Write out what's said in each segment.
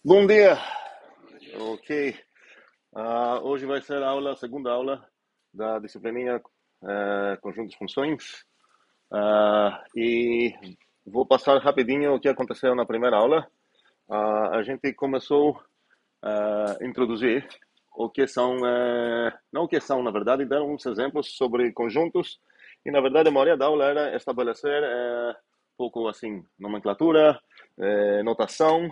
Bom dia. Ok. Hoje vai ser a segunda aula da disciplininha Conjuntos de Funções. E vou passar rapidinho o que aconteceu na primeira aula. A gente começou a introduzir o que são, não o que são, na verdade, deram uns exemplos sobre conjuntos. E, na verdade, a maioria da aula era estabelecer um pouco assim, nomenclatura, notação.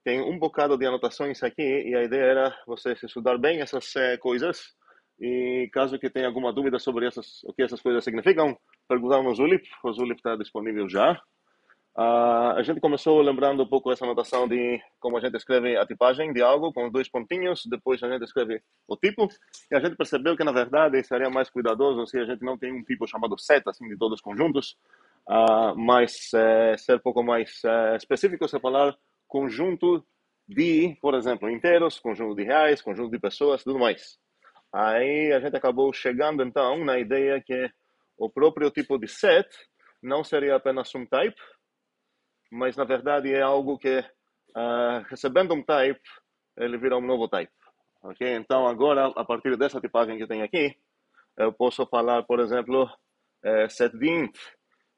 Tem um bocado de anotações aqui e a ideia era você estudar bem essas coisas e caso que tenha alguma dúvida sobre o que essas coisas significam, perguntar no Zulip. O Zulip está disponível já. A gente começou lembrando um pouco essa anotação de como a gente escreve a tipagem de algo com dois pontinhos, depois a gente escreve o tipo, e a gente percebeu que, na verdade, seria mais cuidadoso se a gente não tem um tipo chamado set, assim, de todos os conjuntos, mas ser um pouco mais específico, se falar conjunto de, por exemplo, inteiros, conjunto de reais, conjunto de pessoas, tudo mais. Aí a gente acabou chegando, então, na ideia que o próprio tipo de set não seria apenas um type, mas na verdade é algo que, recebendo um type, ele vira um novo type. Ok? Então, agora, a partir dessa tipagem que tem aqui, eu posso falar, por exemplo, set de int,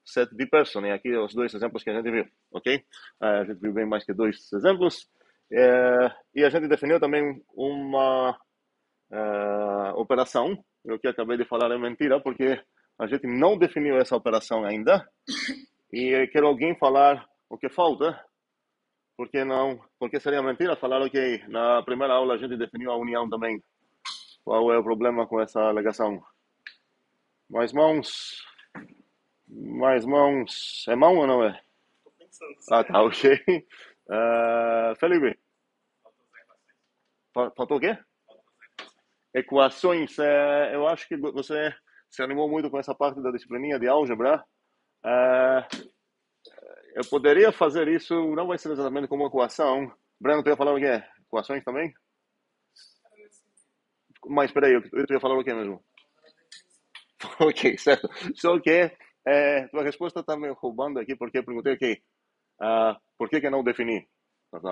set de person, e aqui os dois exemplos que a gente viu. Ok? A gente viu bem mais que dois exemplos. E a gente definiu também uma operação. O que acabei de falar é mentira, porque a gente não definiu essa operação ainda. E quero alguém falar o que falta. Por que não? Porque seria mentira falar, ok, na primeira aula a gente definiu a união também. Qual é o problema com essa alegação? Mais mãos? Mais mãos? É mão ou não é? Tá, ok. Felipe, faltou o quê? Equações. Eu acho que você se animou muito com essa parte da disciplininha de álgebra. É, eu poderia fazer isso, não vai ser exatamente como equação. Breno, tu ia falar o quê? Equações também? Mas peraí, eu ia falar o quê mesmo? Ok, certo. Só que tua resposta está me roubando aqui, porque eu perguntei, ok, por que não definir?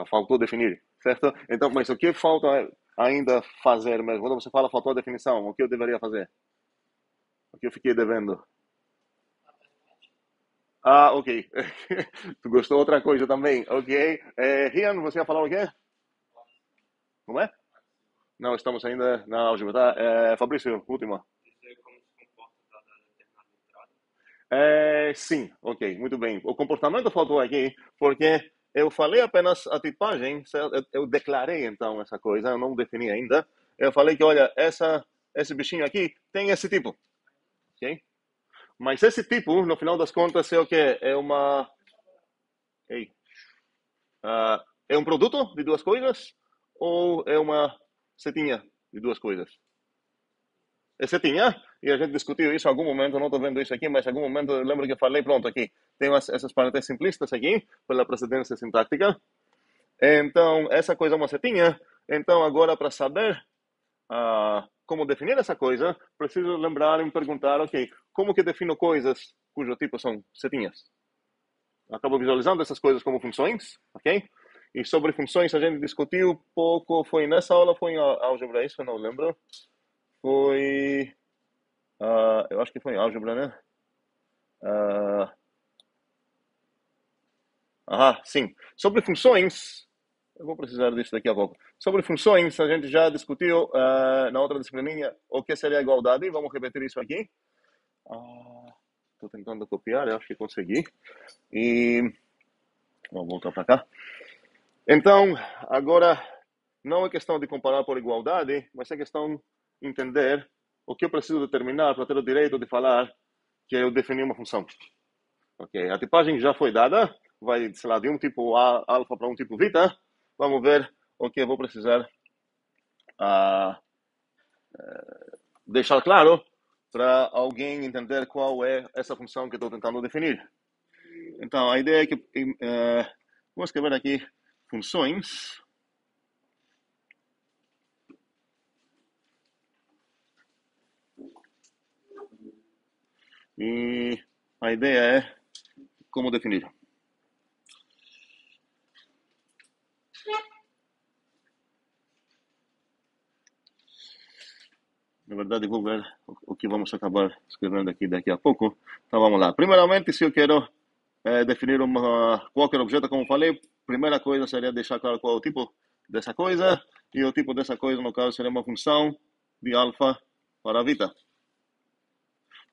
Faltou definir, certo? Então, mas o que falta ainda fazer mesmo? Quando você fala faltou a definição, o que eu deveria fazer? O que eu fiquei devendo? Ok. Tu gostou outra coisa também, ok. Rian, você ia falar o quê? Como é? Não, estamos ainda na álgebra, tá? Fabrício, última. Sim, ok, muito bem. O comportamento faltou aqui, porque eu falei apenas a tipagem, certo? Eu declarei então essa coisa, eu não defini ainda. Eu falei que, olha, esse bichinho aqui tem esse tipo, ok? Mas esse tipo, no final das contas, é o quê? Ei, é um produto de duas coisas ou é uma setinha de duas coisas? Você tinha, e a gente discutiu isso em algum momento, não estou vendo isso aqui, mas em algum momento eu lembro que eu falei, pronto, aqui, tem essas parênteses simplistas aqui, pela precedência sintática. Então, essa coisa é uma setinha. Então, agora, para saber como definir essa coisa, preciso lembrar e me perguntar, ok, como que defino coisas cujo tipo são setinhas? Acabo visualizando essas coisas como funções, ok? E sobre funções a gente discutiu pouco, foi nessa aula, foi em álgebra, isso eu não lembro. Foi eu acho que foi em álgebra, né? Sim. Sobre funções, eu vou precisar disso daqui a pouco. Sobre funções, a gente já discutiu na outra disciplininha o que seria a igualdade. Vamos repetir isso aqui. Estou tentando copiar, eu acho que consegui. E vamos voltar para cá. Então, agora, não é questão de comparar por igualdade, mas é questão de entender o que eu preciso determinar para ter o direito de falar que eu defini uma função. Ok, a tipagem já foi dada, vai, sei lá, de um tipo A, alfa para um tipo beta. Vamos ver o que eu vou precisar ah, deixar claro para alguém entender qual é essa função que estou tentando definir. Então, a ideia é que, vou escrever aqui funções, e a ideia é como definir. Na verdade, vou ver o que vamos acabar escrevendo aqui daqui a pouco. Então, vamos lá. Primeiramente, se eu quero definir qualquer objeto, como falei, primeira coisa seria deixar claro qual é o tipo dessa coisa. E o tipo dessa coisa, no caso, seria uma função de alfa para a vita.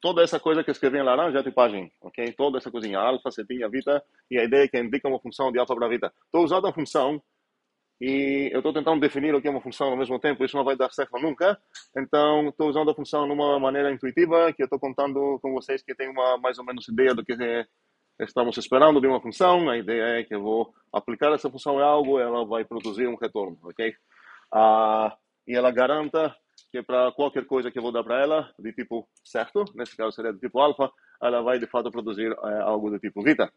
Toda essa coisa que eu escrevi em laranja é tipagem, ok? Toda essa coisinha, alfa, setinha, vita, e a ideia é que indica uma função de alfa para a vita. Estou usando a função e eu estou tentando definir o que é uma função ao mesmo tempo, isso não vai dar certo nunca. Então, estou usando a função de uma maneira intuitiva, que eu estou contando com vocês que tem uma mais ou menos ideia do que estamos esperando de uma função. A ideia é que eu vou aplicar essa função em algo, ela vai produzir um retorno, ok? E ela garanta que para qualquer coisa que eu vou dar para ela, de tipo certo, nesse caso seria de tipo alfa, ela vai de fato produzir algo do tipo vita.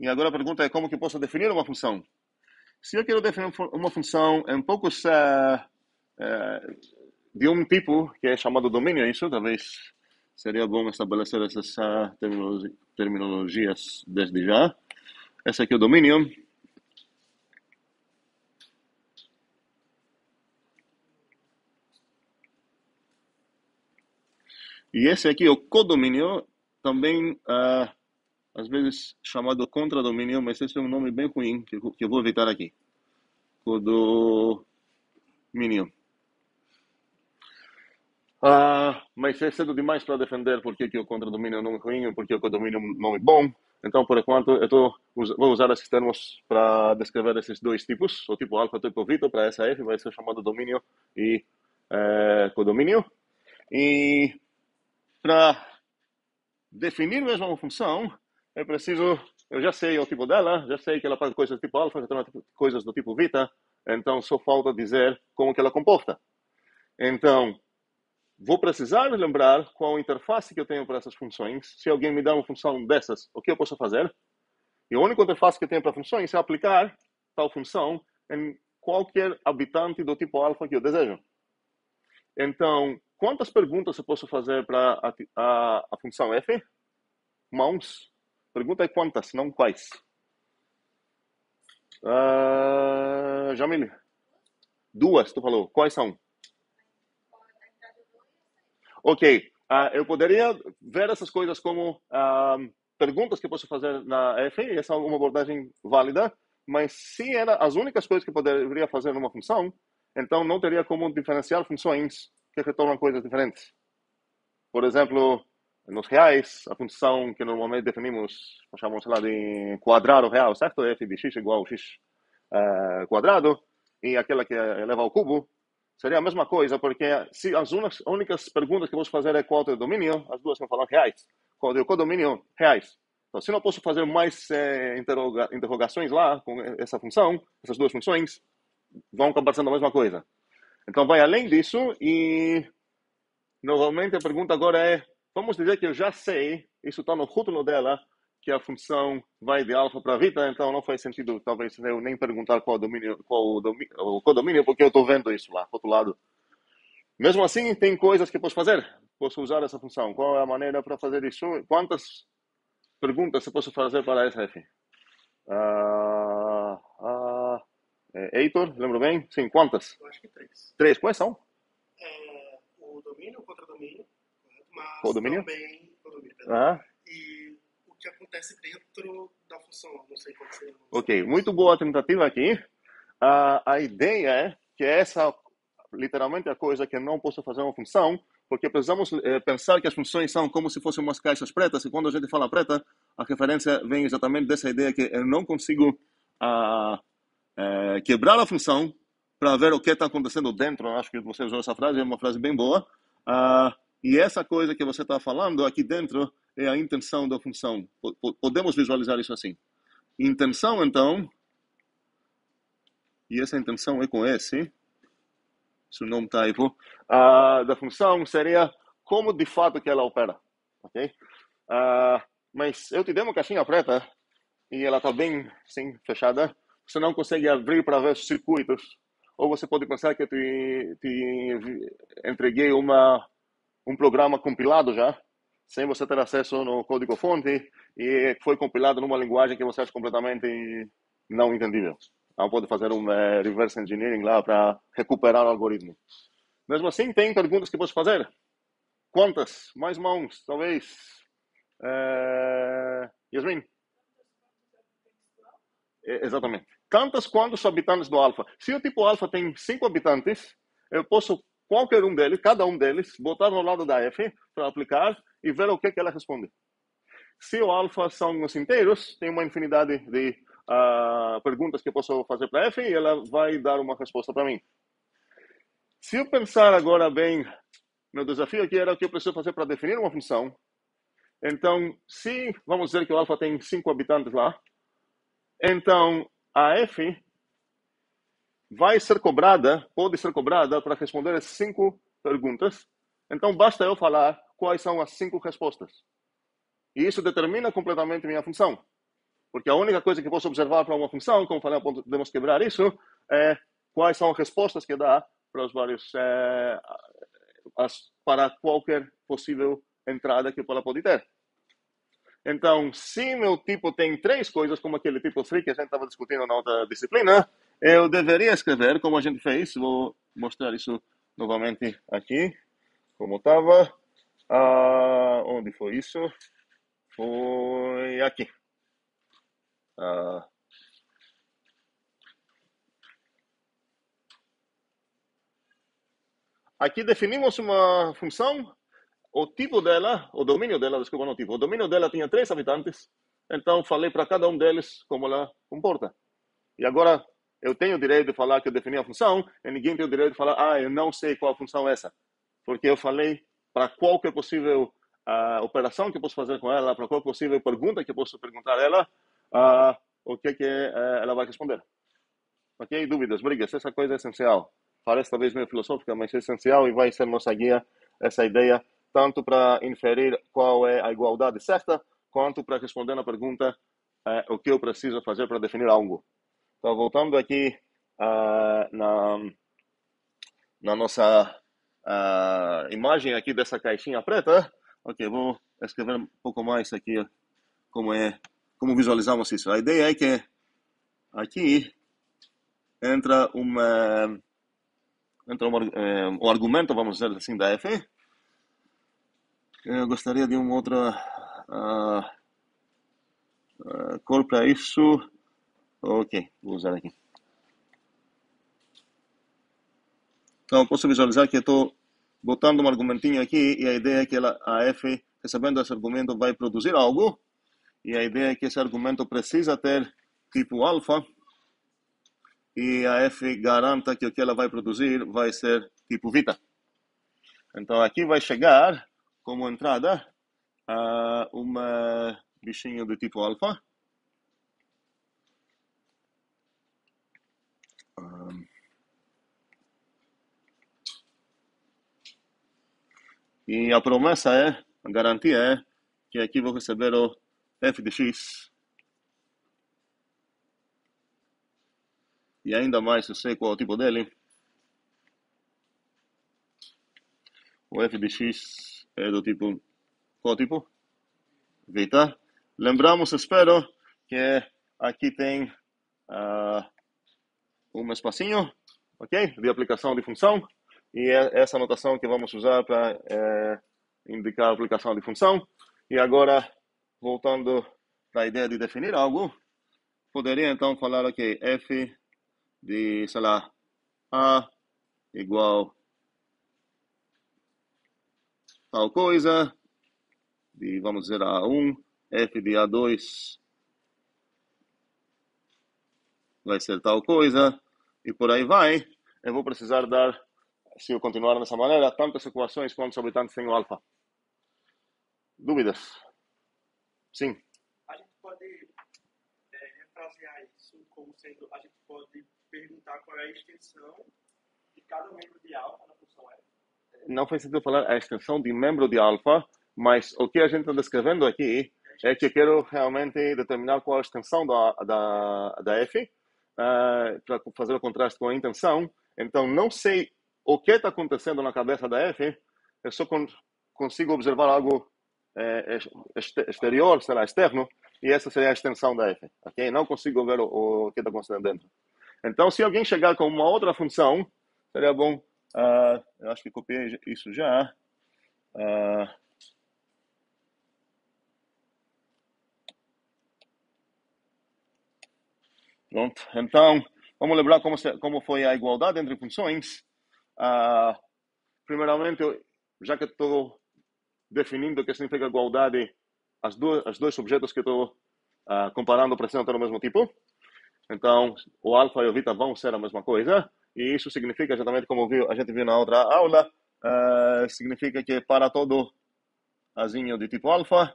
E agora a pergunta é como que eu posso definir uma função? Se eu quero definir uma função um pouco de um tipo que é chamado domínio, isso talvez seria bom estabelecer essas terminologias desde já. Esse aqui é o domínio. E esse aqui é o codomínio, também às vezes chamado contradomínio, mas esse é um nome bem ruim que eu vou evitar aqui. Codomínio. Mas é cedo demais para defender porque que o contradomínio é um nome ruim e porque o codomínio é um nome bom. Então, por enquanto, vou usar esses termos para descrever esses dois tipos. O tipo alfa e o tipo vita, para essa F, vai ser chamado domínio e codomínio. E para definir mesmo uma função, é preciso... Eu já sei o tipo dela, já sei que ela faz coisas do tipo alfa, já tem coisas do tipo vita. Então, só falta dizer como que ela comporta. Então, vou precisar lembrar qual a interface que eu tenho para essas funções. Se alguém me dá uma função dessas, o que eu posso fazer? E a única interface que eu tenho para funções é aplicar tal função em qualquer habitante do tipo alfa que eu desejo. Então, quantas perguntas eu posso fazer para a função f? Mãos. Pergunta é quantas, não quais. Jamil, duas, tu falou. Quais são? Ok, eu poderia ver essas coisas como perguntas que eu posso fazer na F, e essa é uma abordagem válida, mas se era as únicas coisas que eu poderia fazer numa função, então não teria como diferenciar funções que retornam coisas diferentes. Por exemplo, nos reais, a função que normalmente definimos, chamamos lá de quadrado real, certo? F de x igual a x quadrado, e aquela que eleva ao cubo, seria a mesma coisa, porque se as únicas perguntas que eu posso fazer é qual é o domínio, as duas vão falar reais. Qual é o codomínio? Reais. Então, se não posso fazer mais interrogações lá com essa função, essas duas funções vão acabar sendo a mesma coisa. Então, vai além disso e, normalmente, a pergunta agora é, vamos dizer que eu já sei, isso está no rótulo dela, que a função vai de alfa para vita, então não faz sentido, talvez, eu nem perguntar qual o codomínio, porque eu estou vendo isso lá, rotulado. Mesmo assim, tem coisas que posso fazer. Posso usar essa função. Qual é a maneira para fazer isso? Quantas perguntas eu posso fazer para essa F? Heitor, lembro bem? Sim, quantas? Eu acho que três. Três. Quais são? O domínio, o contradomínio, correto? Mas Codomínio? também o domínio, perdão. Ah, E o que acontece dentro da função, não sei qual seria. ok, muito boa tentativa aqui. A ideia é que essa, literalmente, é a coisa que eu não posso fazer uma função, porque precisamos pensar que as funções são como se fossem umas caixas pretas, e quando a gente fala preta, a referência vem exatamente dessa ideia que eu não consigo quebrar a função para ver o que está acontecendo dentro. Eu acho que você usou essa frase, é uma frase bem boa. E essa coisa que você está falando aqui dentro é a intenção da função. Podemos visualizar isso assim. Intenção, então, e essa intenção é com esse, se o nome está aí, da função seria como de fato que ela opera. Ok? Mas eu te dei uma caixinha preta e ela está bem assim, fechada. Você não consegue abrir para ver os circuitos. Ou você pode pensar que eu te entreguei um programa compilado já, sem você ter acesso no código-fonte, e foi compilado numa linguagem que você acha completamente não entendível. Não pode fazer um reverse engineering lá para recuperar o algoritmo. Mesmo assim, tem perguntas que posso fazer. Quantas? Mais mãos, talvez. Yasmin? Exatamente. Tantas quantos os habitantes do alfa. Se o tipo alfa tem 5 habitantes, eu posso, qualquer um deles, cada um deles, botar no lado da F para aplicar e ver o que ela responde. Se o alfa são os inteiros, tem uma infinidade de perguntas que eu posso fazer para F e ela vai dar uma resposta para mim. Se eu pensar agora bem, meu desafio aqui era o que eu preciso fazer para definir uma função. Então, se vamos dizer que o alfa tem 5 habitantes lá, então a F vai ser cobrada, pode ser cobrada para responder as 5 perguntas. Então, basta eu falar quais são as 5 respostas. E isso determina completamente minha função. Porque a única coisa que posso observar para uma função, como falei, podemos quebrar isso, é quais são as respostas que dá para os vários, para qualquer possível entrada que ela pode ter. Então, se meu tipo tem 3 coisas, como aquele tipo 3 que a gente estava discutindo na outra disciplina, eu deveria escrever, como a gente fez, vou mostrar isso novamente aqui, como estava. Onde foi isso? Foi aqui. Aqui definimos uma função, o tipo dela, o domínio dela, desculpa, não o tipo, o domínio dela tinha 3 habitantes, então falei para cada um deles como ela comporta. E agora eu tenho o direito de falar que eu defini a função, e ninguém tem o direito de falar, eu não sei qual função é essa. Porque eu falei para qualquer possível operação que eu posso fazer com ela, para qualquer possível pergunta que eu posso perguntar a ela, o que ela vai responder. Ok? Dúvidas, brigas, essa coisa é essencial. Parece talvez meio filosófica, mas é essencial e vai ser nossa guia, essa ideia, tanto para inferir qual é a igualdade certa, quanto para responder na pergunta o que eu preciso fazer para definir algo. Então, voltando aqui na nossa imagem aqui dessa caixinha preta, ok, vou escrever um pouco mais aqui como visualizamos isso. A ideia é que aqui entra um argumento, vamos dizer assim, da F. Eu gostaria de uma outra cor para isso. Ok, vou usar aqui. Então, posso visualizar que eu estou botando um argumentinho aqui e a ideia é que a F, recebendo esse argumento, vai produzir algo. E a ideia é que esse argumento precisa ter tipo alfa e a F garanta que o que ela vai produzir vai ser tipo vita. Então, aqui vai chegar como entrada uma bichinho de tipo alfa. E a promessa a garantia é que aqui vou receber o f de x. E ainda mais, eu sei qual é o tipo dele. O f de x é do tipo... Qual tipo? Vita. Lembramos, espero, que aqui tem um espacinho, ok? De aplicação de função. E é essa anotação que vamos usar para indicar a aplicação de função. E agora, voltando para a ideia de definir algo, poderia então falar, ok, f de, sei lá, a igual tal coisa, de, vamos dizer, A1, f de A2 vai ser tal coisa, e por aí vai. Eu vou precisar dar, se eu continuar dessa maneira, tantas equações quantos habitantes tem o alfa. Dúvidas? Sim. A gente pode refrasear isso como sendo, a gente pode perguntar qual é a extensão de cada membro de alfa na função F. Não faz sentido falar a extensão de membro de alfa, mas o que a gente está descrevendo aqui é que eu quero realmente determinar qual a extensão da F para fazer o contraste com a intenção. Então, não sei o que está acontecendo na cabeça da F, eu só consigo observar algo exterior, sei lá, externo, e essa seria a extensão da F. Okay? Não consigo ver o que está acontecendo dentro. Então, se alguém chegar com uma outra função, seria bom Eu acho que copiei isso já. Pronto. Então, vamos lembrar como foi a igualdade entre funções. Primeiramente, já que estou definindo o que significa igualdade, os dois objetos que estou comparando precisam ter o mesmo tipo. Então, o alfa e o beta vão ser a mesma coisa. E isso significa, exatamente como a gente viu na outra aula, significa que para todo azinho de tipo alfa,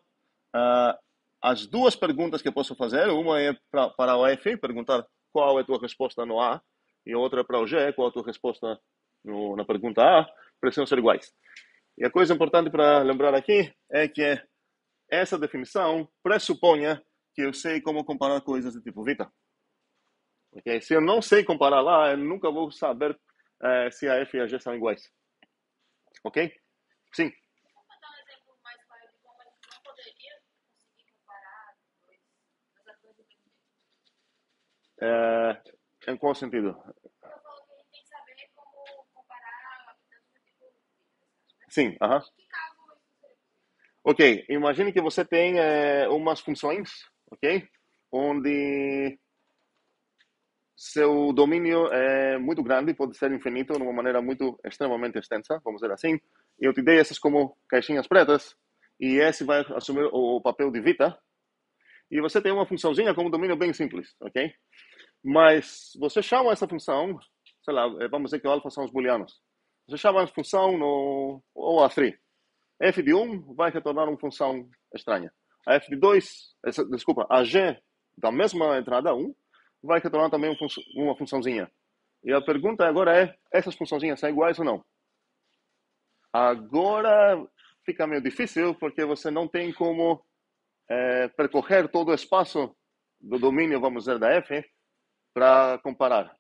as duas perguntas que eu posso fazer, uma é para o F, perguntar qual é a tua resposta no A, e a outra é para o G, qual é a tua resposta na pergunta A, precisam ser iguais. E a coisa importante para lembrar aqui é que essa definição pressuponha que eu sei como comparar coisas de tipo beta. Okay? Se eu não sei comparar lá, eu nunca vou saber se a F e a G são iguais. Ok? Sim. Vamos dar um exemplo mais claro de como a gente não poderia conseguir comparar dois atores do mesmo jeito. Em qual sentido? Eu falo que a gente tem que saber como comparar tanto do tipo de Sim, aham. Em que caso isso seria possível? Ok, imagine que você tem umas funções, ok? Onde seu domínio é muito grande, pode ser infinito, de uma maneira muito extremamente extensa, vamos dizer assim. E eu te dei essas como caixinhas pretas, e esse vai assumir o papel de Vita. E você tem uma funçãozinha com um domínio bem simples, ok? Mas você chama essa função, sei lá, vamos dizer que o alfa são os booleanos. Você chama a função ou a tree. F de 1 vai retornar uma função estranha. A F de 2, desculpa, a G da mesma entrada 1 vai retornar também uma funçãozinha. E a pergunta agora é, essas funçãozinhas são iguais ou não? Agora fica meio difícil, porque você não tem como percorrer todo o espaço do domínio, vamos dizer, da F, para comparar,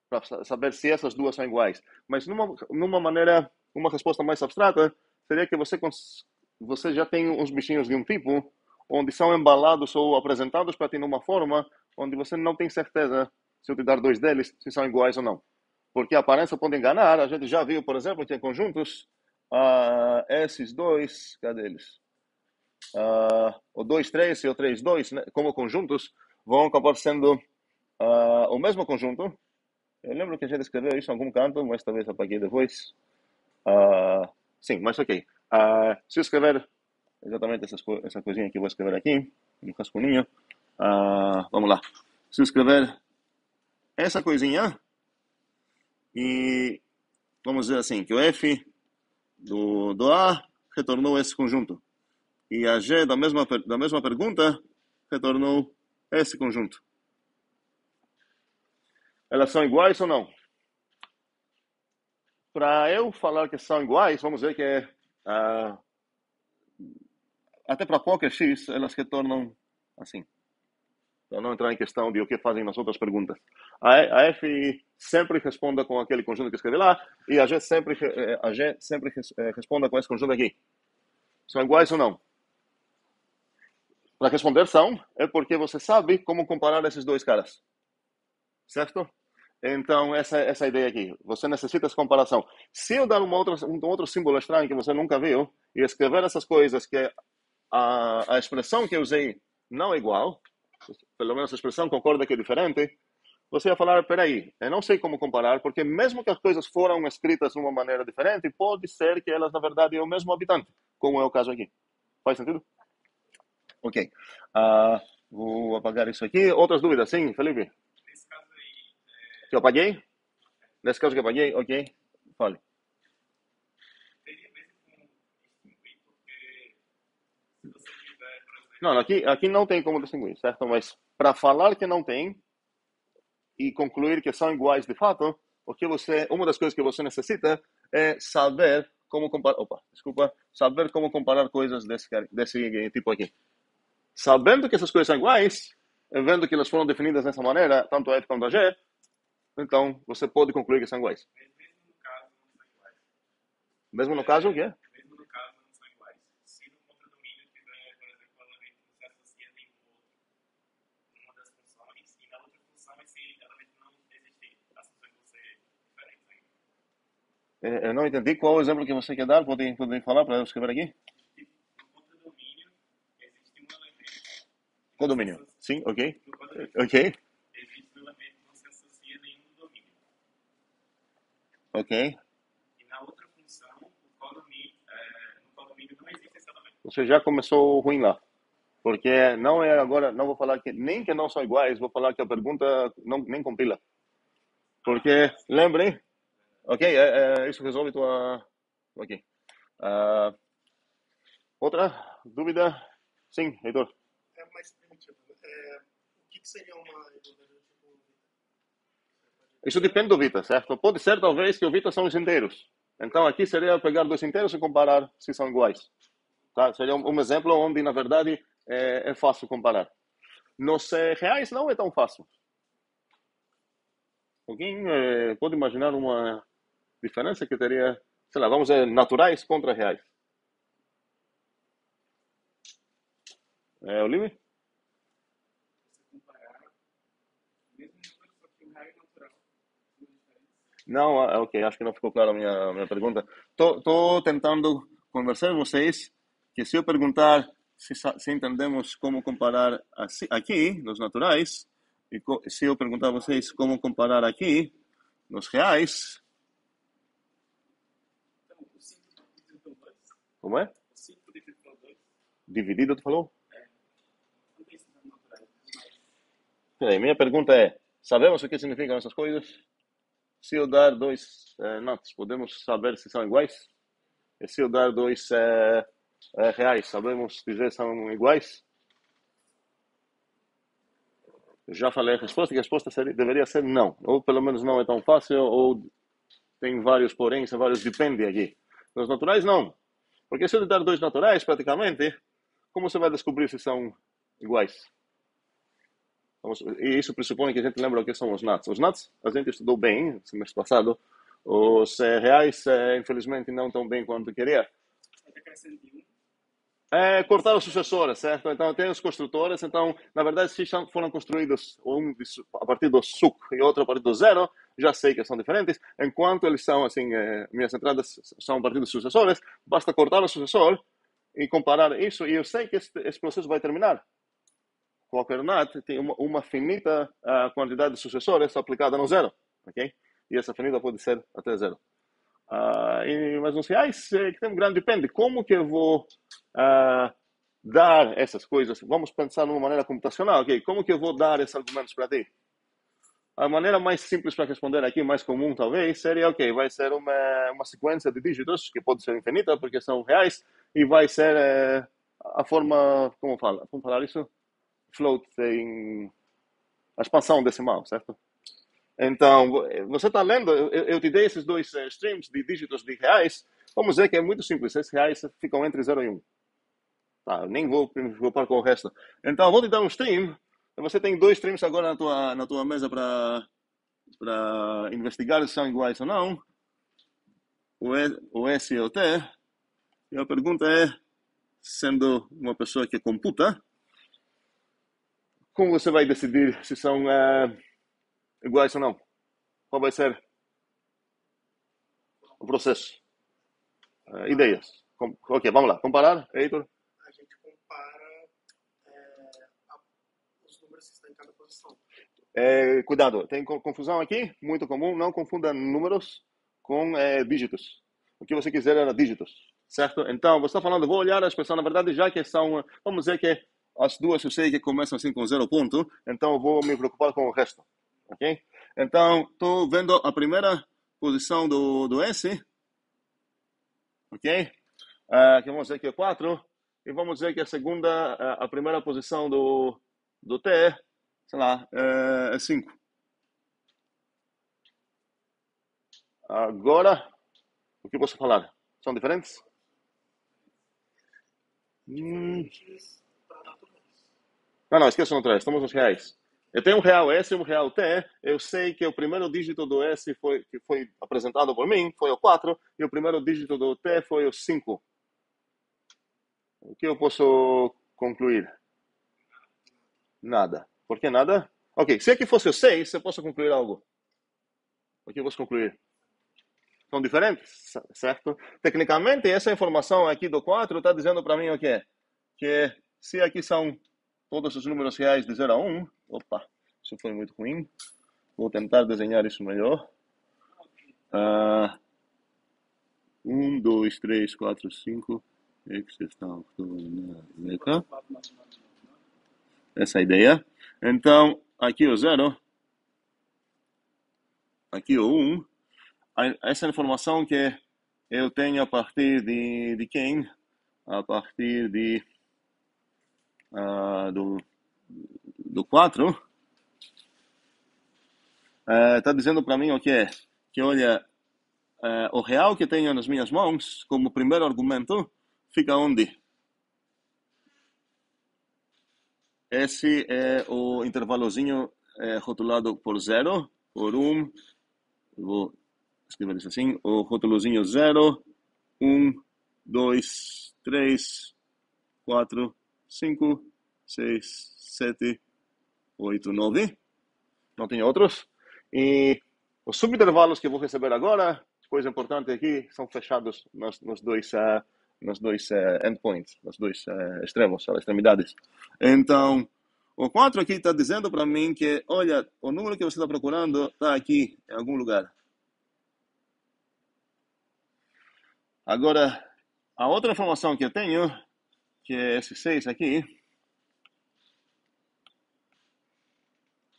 para saber se essas duas são iguais. Mas numa maneira, uma resposta mais abstrata, seria que você já tem uns bichinhos de um tipo, onde são embalados ou apresentados para ti numa forma onde você não tem certeza, se eu te dar dois deles, se são iguais ou não. Porque a aparência pode enganar. A gente já viu, por exemplo, que em conjuntos, esses dois, cadê eles? O 2, 3 e o 3, 2, né, como conjuntos, vão acabar sendo o mesmo conjunto. Eu lembro que a gente escreveu isso em algum canto, mas talvez apaguei depois. Sim, mas ok. Se eu escrever exatamente essa coisinha que eu vou escrever aqui, no rascunho, vamos lá. Se eu escrever essa coisinha, e vamos dizer assim, que o F do A retornou esse conjunto. E a G da mesma pergunta retornou esse conjunto. Elas são iguais ou não? Para eu falar que são iguais, vamos ver que até para qualquer x, elas retornam assim. Para não entrar em questão de o que fazem nas outras perguntas. A F sempre responda com aquele conjunto que escrevi lá, e a G sempre responda com esse conjunto aqui. São iguais ou não? Para responder são, é porque você sabe como comparar esses dois caras. Certo? Então, essa é a ideia aqui. Você necessita essa comparação. Se eu dar um outro símbolo estranho que você nunca viu, e escrever essas coisas que a expressão que eu usei não é igual, pelo menos a expressão concorda que é diferente, você vai falar, peraí, eu não sei como comparar, porque mesmo que as coisas foram escritas de uma maneira diferente, pode ser que elas, na verdade, é o mesmo habitante, como é o caso aqui. Faz sentido? Ok. Vou apagar isso aqui. Outras dúvidas? Sim, Felipe? Nesse caso aí, Que eu apaguei? Nesse caso que eu apaguei? Ok. Fale. teria mesmo como distinguir, porque se você tiver, por exemplo, Não, aqui não tem como distinguir, certo? Mas para falar que não tem e concluir que são iguais de fato, uma das coisas que você necessita é saber como comparar, saber como comparar coisas desse tipo aqui. Sabendo que essas coisas são iguais, e vendo que elas foram definidas dessa maneira, tanto a F quanto a G, então você pode concluir que são iguais. mesmo no caso não são iguais. Mesmo no caso, o quê? Mesmo no caso não são iguais. Se no contradomínio tiver, por exemplo, o elemento que você associa tem uma das funções, e na outra função esse elemento não existir, as funções vão ser diferentes ainda. Eu não entendi qual o exemplo que você quer dar. Pode falar para eu escrever aqui? No condomínio existe um elemento que não se Condomínio. associa. Sim, ok. No condomínio Ok, existe um elemento que não se associa a nenhum domínio. ok. E na outra função, no condomínio não existe esse elemento. Você já começou ruim lá. Porque não é agora, não vou falar que não são iguais, vou falar que a pergunta não, nem compila. Porque, lembrem, ok, isso resolve tua... Ok. Ah, outra dúvida? Sim, Heitor. É mais primitivo. O que seria uma equivalência tipo Vita? Isso depende do Vita, certo? Pode ser, talvez, que o Vita são os inteiros. Então, aqui seria pegar dois inteiros e comparar se são iguais. Tá? Seria um exemplo onde, na verdade, é fácil comparar. Nos reais não é tão fácil. Alguém pode imaginar uma diferença que teria, sei lá, vamos dizer, naturais contra reais? Olívio? Você comparar o mesmo número, só que o raio natural. Uma diferença. Não, ok, acho que não ficou clara a minha pergunta. Tô tentando conversar com vocês que se eu perguntar se entendemos como comparar aqui, nos naturais, e se eu perguntar a vocês como comparar aqui, nos reais, Então, o 5 dividido por 2. como é? O 5 dividido por 2. Dividido, tu falou? Não tem sido naturais. Mas Peraí, minha pergunta é, sabemos o que significam essas coisas? Se eu dar dois nuts, podemos saber se são iguais? E se eu dar dois reais, sabemos dizer se são iguais? Eu já falei a resposta deveria ser não. Ou pelo menos não é tão fácil, ou tem vários poréns, vários depende aqui. Nos naturais, não. Porque se eu dar dois naturais, praticamente, como você vai descobrir se são iguais? E isso pressupõe que a gente lembra o que são os nuts. Os nuts, a gente estudou bem, no mês passado. Os reais, infelizmente, não tão bem quanto queria. até crescendo de 1. Cortar os sucessores, certo? Então, tem os construtores. Então, na verdade, se foram construídos um a partir do suc e outro a partir do zero, já sei que são diferentes. Enquanto eles são, assim, minhas entradas são a partir dos sucessores, basta cortar o sucessor e comparar isso. E eu sei que esse processo vai terminar. Qualquer NAT tem uma finita quantidade de sucessores aplicada no zero, ok? E essa finita pode ser até zero. Mas nos reais, que tem um grande depende. Como que eu vou dar essas coisas? Vamos pensar numa maneira computacional, ok? Como que eu vou dar esses argumentos para ti? A maneira mais simples para responder aqui, mais comum talvez, seria, ok, vai ser uma sequência de dígitos, que pode ser infinita, porque são reais, e vai ser a forma, como falar isso? Float em a expansão decimal, certo? Então, você está lendo, eu te dei esses dois streams de dígitos de reais, vamos dizer que é muito simples, esses reais ficam entre 0 e 1. Tá, eu nem vou me preocupar com o resto. Então, eu vou te dar um stream, você tem dois streams agora na tua mesa para investigar se são iguais ou não, o S e o T, e a pergunta é, sendo uma pessoa que computa, como você vai decidir se são iguais ou não? Qual vai ser o processo? Ideias. Ok, vamos lá. Comparar, Heitor? A gente compara os números que estão em cada posição. Cuidado, tem confusão aqui, muito comum. Não confunda números com dígitos. O que você quiser era dígitos, certo? Então, você está falando, vou olhar a expressão, na verdade, já que são, vamos dizer que as duas eu sei que começam assim com 0 ponto, então eu vou me preocupar com o resto, ok? Então, estou vendo a primeira posição do S, ok? Que vamos dizer que é 4, e vamos dizer que a segunda, a primeira posição do T, sei lá, é 5. Agora, o que posso falar? São diferentes? Diferentes para naturais. Não, esqueça o atrás, estamos nos reais. Eu tenho um real S e um real T. Eu sei que o primeiro dígito do S que foi apresentado por mim foi o 4 e o primeiro dígito do T foi o 5. O que eu posso concluir? Nada. Por que nada? Ok, se aqui fosse o 6, eu posso concluir algo. O que eu posso concluir? são diferentes, certo? Tecnicamente, essa informação aqui do 4 está dizendo para mim o quê? Que se aqui são todos os números reais de 0 a 1, opa, isso foi muito ruim. Vou tentar desenhar isso melhor. 1, 2, 3, 4, 5. Essa é a ideia. Então, aqui o 0. Aqui o 1. Essa informação que eu tenho a partir de quem? A partir do 4. Está dizendo para mim o que é? Que olha, o real que tenho nas minhas mãos, como primeiro argumento, fica onde? Esse é o intervalozinho rotulado por 0, por 1. Vou escrever isso assim. O rótulozinho 0, 1, 2, 3, 4, 5, 6, 7, 8, 9. Não tem outros. E os subintervalos que eu vou receber agora, coisa importante aqui, são fechados nos dois endpoints, nos dois extremos, as extremidades. Então, o 4 aqui está dizendo para mim que, olha, o número que você está procurando está aqui, em algum lugar. Agora, a outra informação que eu tenho, que é esse 6 aqui.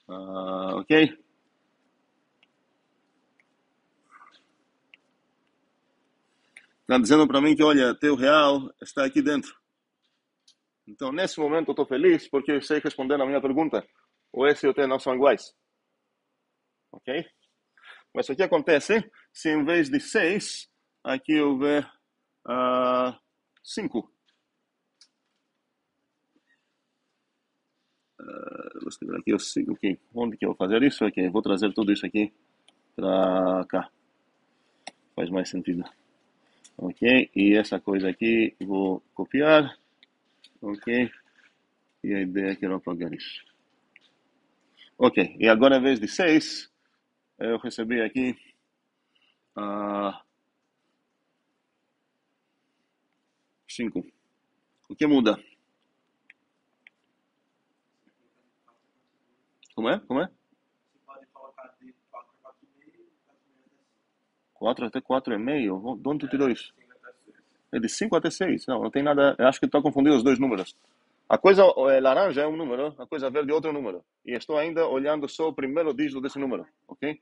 Ok? Está dizendo para mim que, olha, teu real está aqui dentro. Então, nesse momento, eu estou feliz porque eu sei responder na minha pergunta. O S e o T não são iguais. Ok? Mas o que acontece se em vez de 6, aqui houver 5? Vou escrever aqui o 5. Okay. Onde que eu vou fazer isso? Ok, vou trazer tudo isso aqui para cá. Faz mais sentido. Ok, e essa coisa aqui vou copiar. Ok, e a ideia é que eu vou apagar isso. Ok, e agora em vez de 6, eu recebi aqui 5. O que muda? Como é? Você pode colocar de 4 a 4,5, 4 até 4,5? De onde tu tirou isso? É de 5 até 6. Não tem nada. Eu acho que estou confundindo os dois números. A coisa laranja é um número, a coisa verde é outro número. E estou ainda olhando só o primeiro dígito desse número. Ok?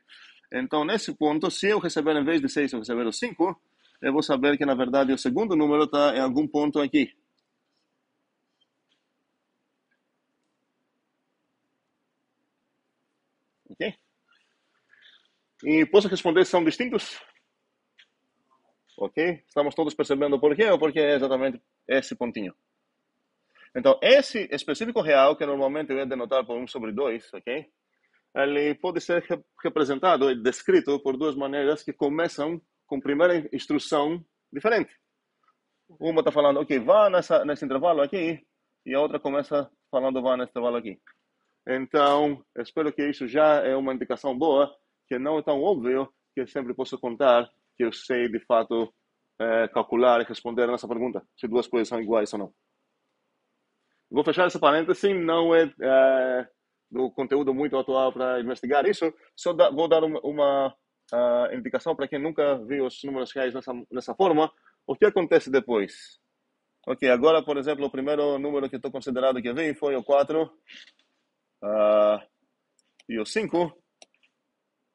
Então, nesse ponto, se eu receber em vez de 6, eu receber o 5, eu vou saber que, na verdade, o segundo número está em algum ponto aqui. Ok? E posso responder se são distintos? Ok? Estamos todos percebendo por quê ou porque é exatamente esse pontinho. Então, esse específico real, que normalmente eu ia denotar por 1/2, ok? Ele pode ser representado e descrito por duas maneiras que começam com primeira instrução diferente. Uma está falando, ok, vá nesse intervalo aqui, e a outra começa falando, vá nesse intervalo aqui. Então, espero que isso já é uma indicação boa, que não é tão óbvio que eu sempre posso contar que eu sei, de fato, calcular e responder nessa pergunta, se duas coisas são iguais ou não. Vou fechar essa parêntese, não é do conteúdo muito atual para investigar isso, só vou dar uma indicação para quem nunca viu os números reais nessa forma, o que acontece depois. Ok, agora, por exemplo, o primeiro número que estou considerado que vi foi o 4 e o 5,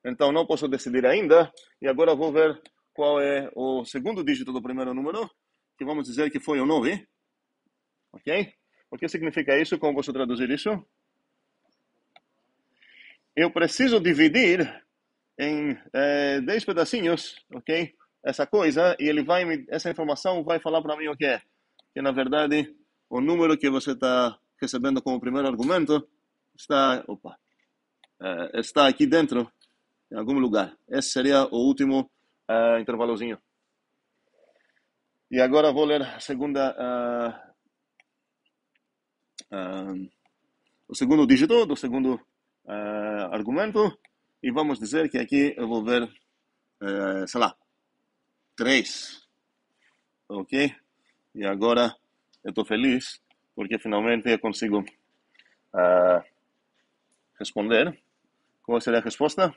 então não posso decidir ainda, e agora vou ver qual é o segundo dígito do primeiro número, que vamos dizer que foi o 9, ok? O que significa isso? Como posso traduzir isso? Eu preciso dividir em 10 pedacinhos, ok? Essa coisa, e essa informação vai falar para mim o que é. Que, na verdade, o número que você está recebendo como primeiro argumento está aqui dentro, em algum lugar. Esse seria o último intervalozinho. E agora vou ler a segunda... o segundo dígito do segundo argumento, e vamos dizer que aqui eu vou ver, sei lá, 3. Ok? E agora eu estou feliz porque finalmente eu consigo responder. Qual seria a resposta?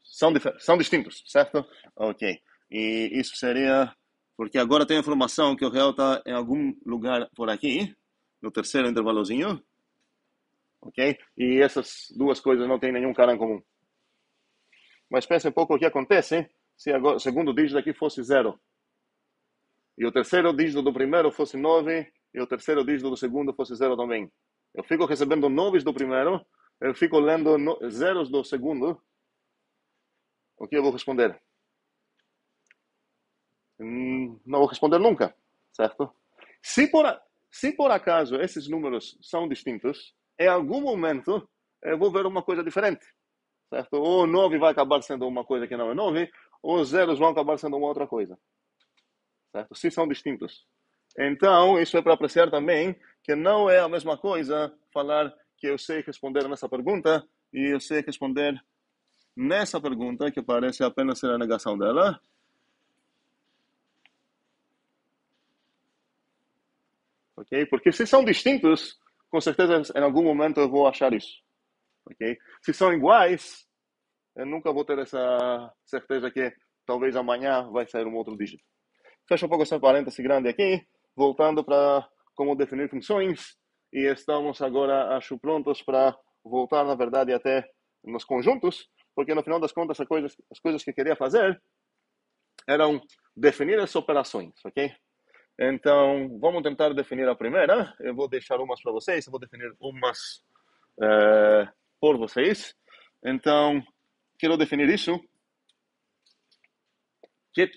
São distintos, certo? Ok. E isso seria porque agora tem a informação que o real está em algum lugar por aqui, no terceiro intervalozinho. Ok? E essas duas coisas não têm nenhum cara em comum. Mas pense um pouco o que acontece se agora, o segundo dígito aqui fosse 0. E o terceiro dígito do primeiro fosse 9, e o terceiro dígito do segundo fosse 0 também. Eu fico recebendo 9 do primeiro, eu fico lendo zeros do segundo. O que eu vou responder? Não vou responder nunca, certo? Se por acaso esses números são distintos, em algum momento eu vou ver uma coisa diferente, certo? Ou 9 vai acabar sendo uma coisa que não é 9, ou os zeros vão acabar sendo uma outra coisa, certo? Se são distintos. Então, isso é para apreciar também que não é a mesma coisa falar que eu sei responder nessa pergunta e eu sei responder nessa pergunta, que parece apenas ser a negação dela. Ok? Porque se são distintos, com certeza em algum momento eu vou achar isso. Ok? Se são iguais, eu nunca vou ter essa certeza que talvez amanhã vai sair um outro dígito. Fecha um pouco essa parêntese grande aqui, voltando para como definir funções, e estamos agora, acho, prontos para voltar, na verdade, até nos conjuntos, porque no final das contas as coisas que eu queria fazer eram definir as operações, ok? Então, vamos tentar definir a primeira. Eu vou deixar umas para vocês, eu vou definir umas por vocês. Então, quero definir isso. Que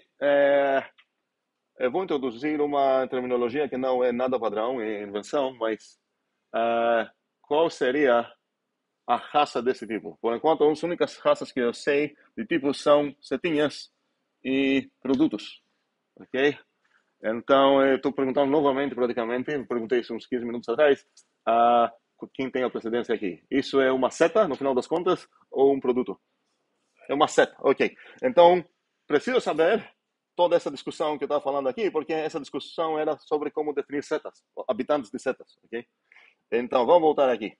eu vou introduzir uma terminologia que não é nada padrão, é invenção, mas qual seria a raça desse tipo? Por enquanto, as únicas raças que eu sei de tipo são setinhas e produtos, ok? Então, eu estou perguntando novamente, praticamente, perguntei isso uns 15 minutos atrás, quem tem a precedência aqui. Isso é uma seta, no final das contas, ou um produto? É uma seta, ok. Então, preciso saber toda essa discussão que eu estava falando aqui, porque essa discussão era sobre como definir setas, habitantes de setas, ok? Então, vamos voltar aqui.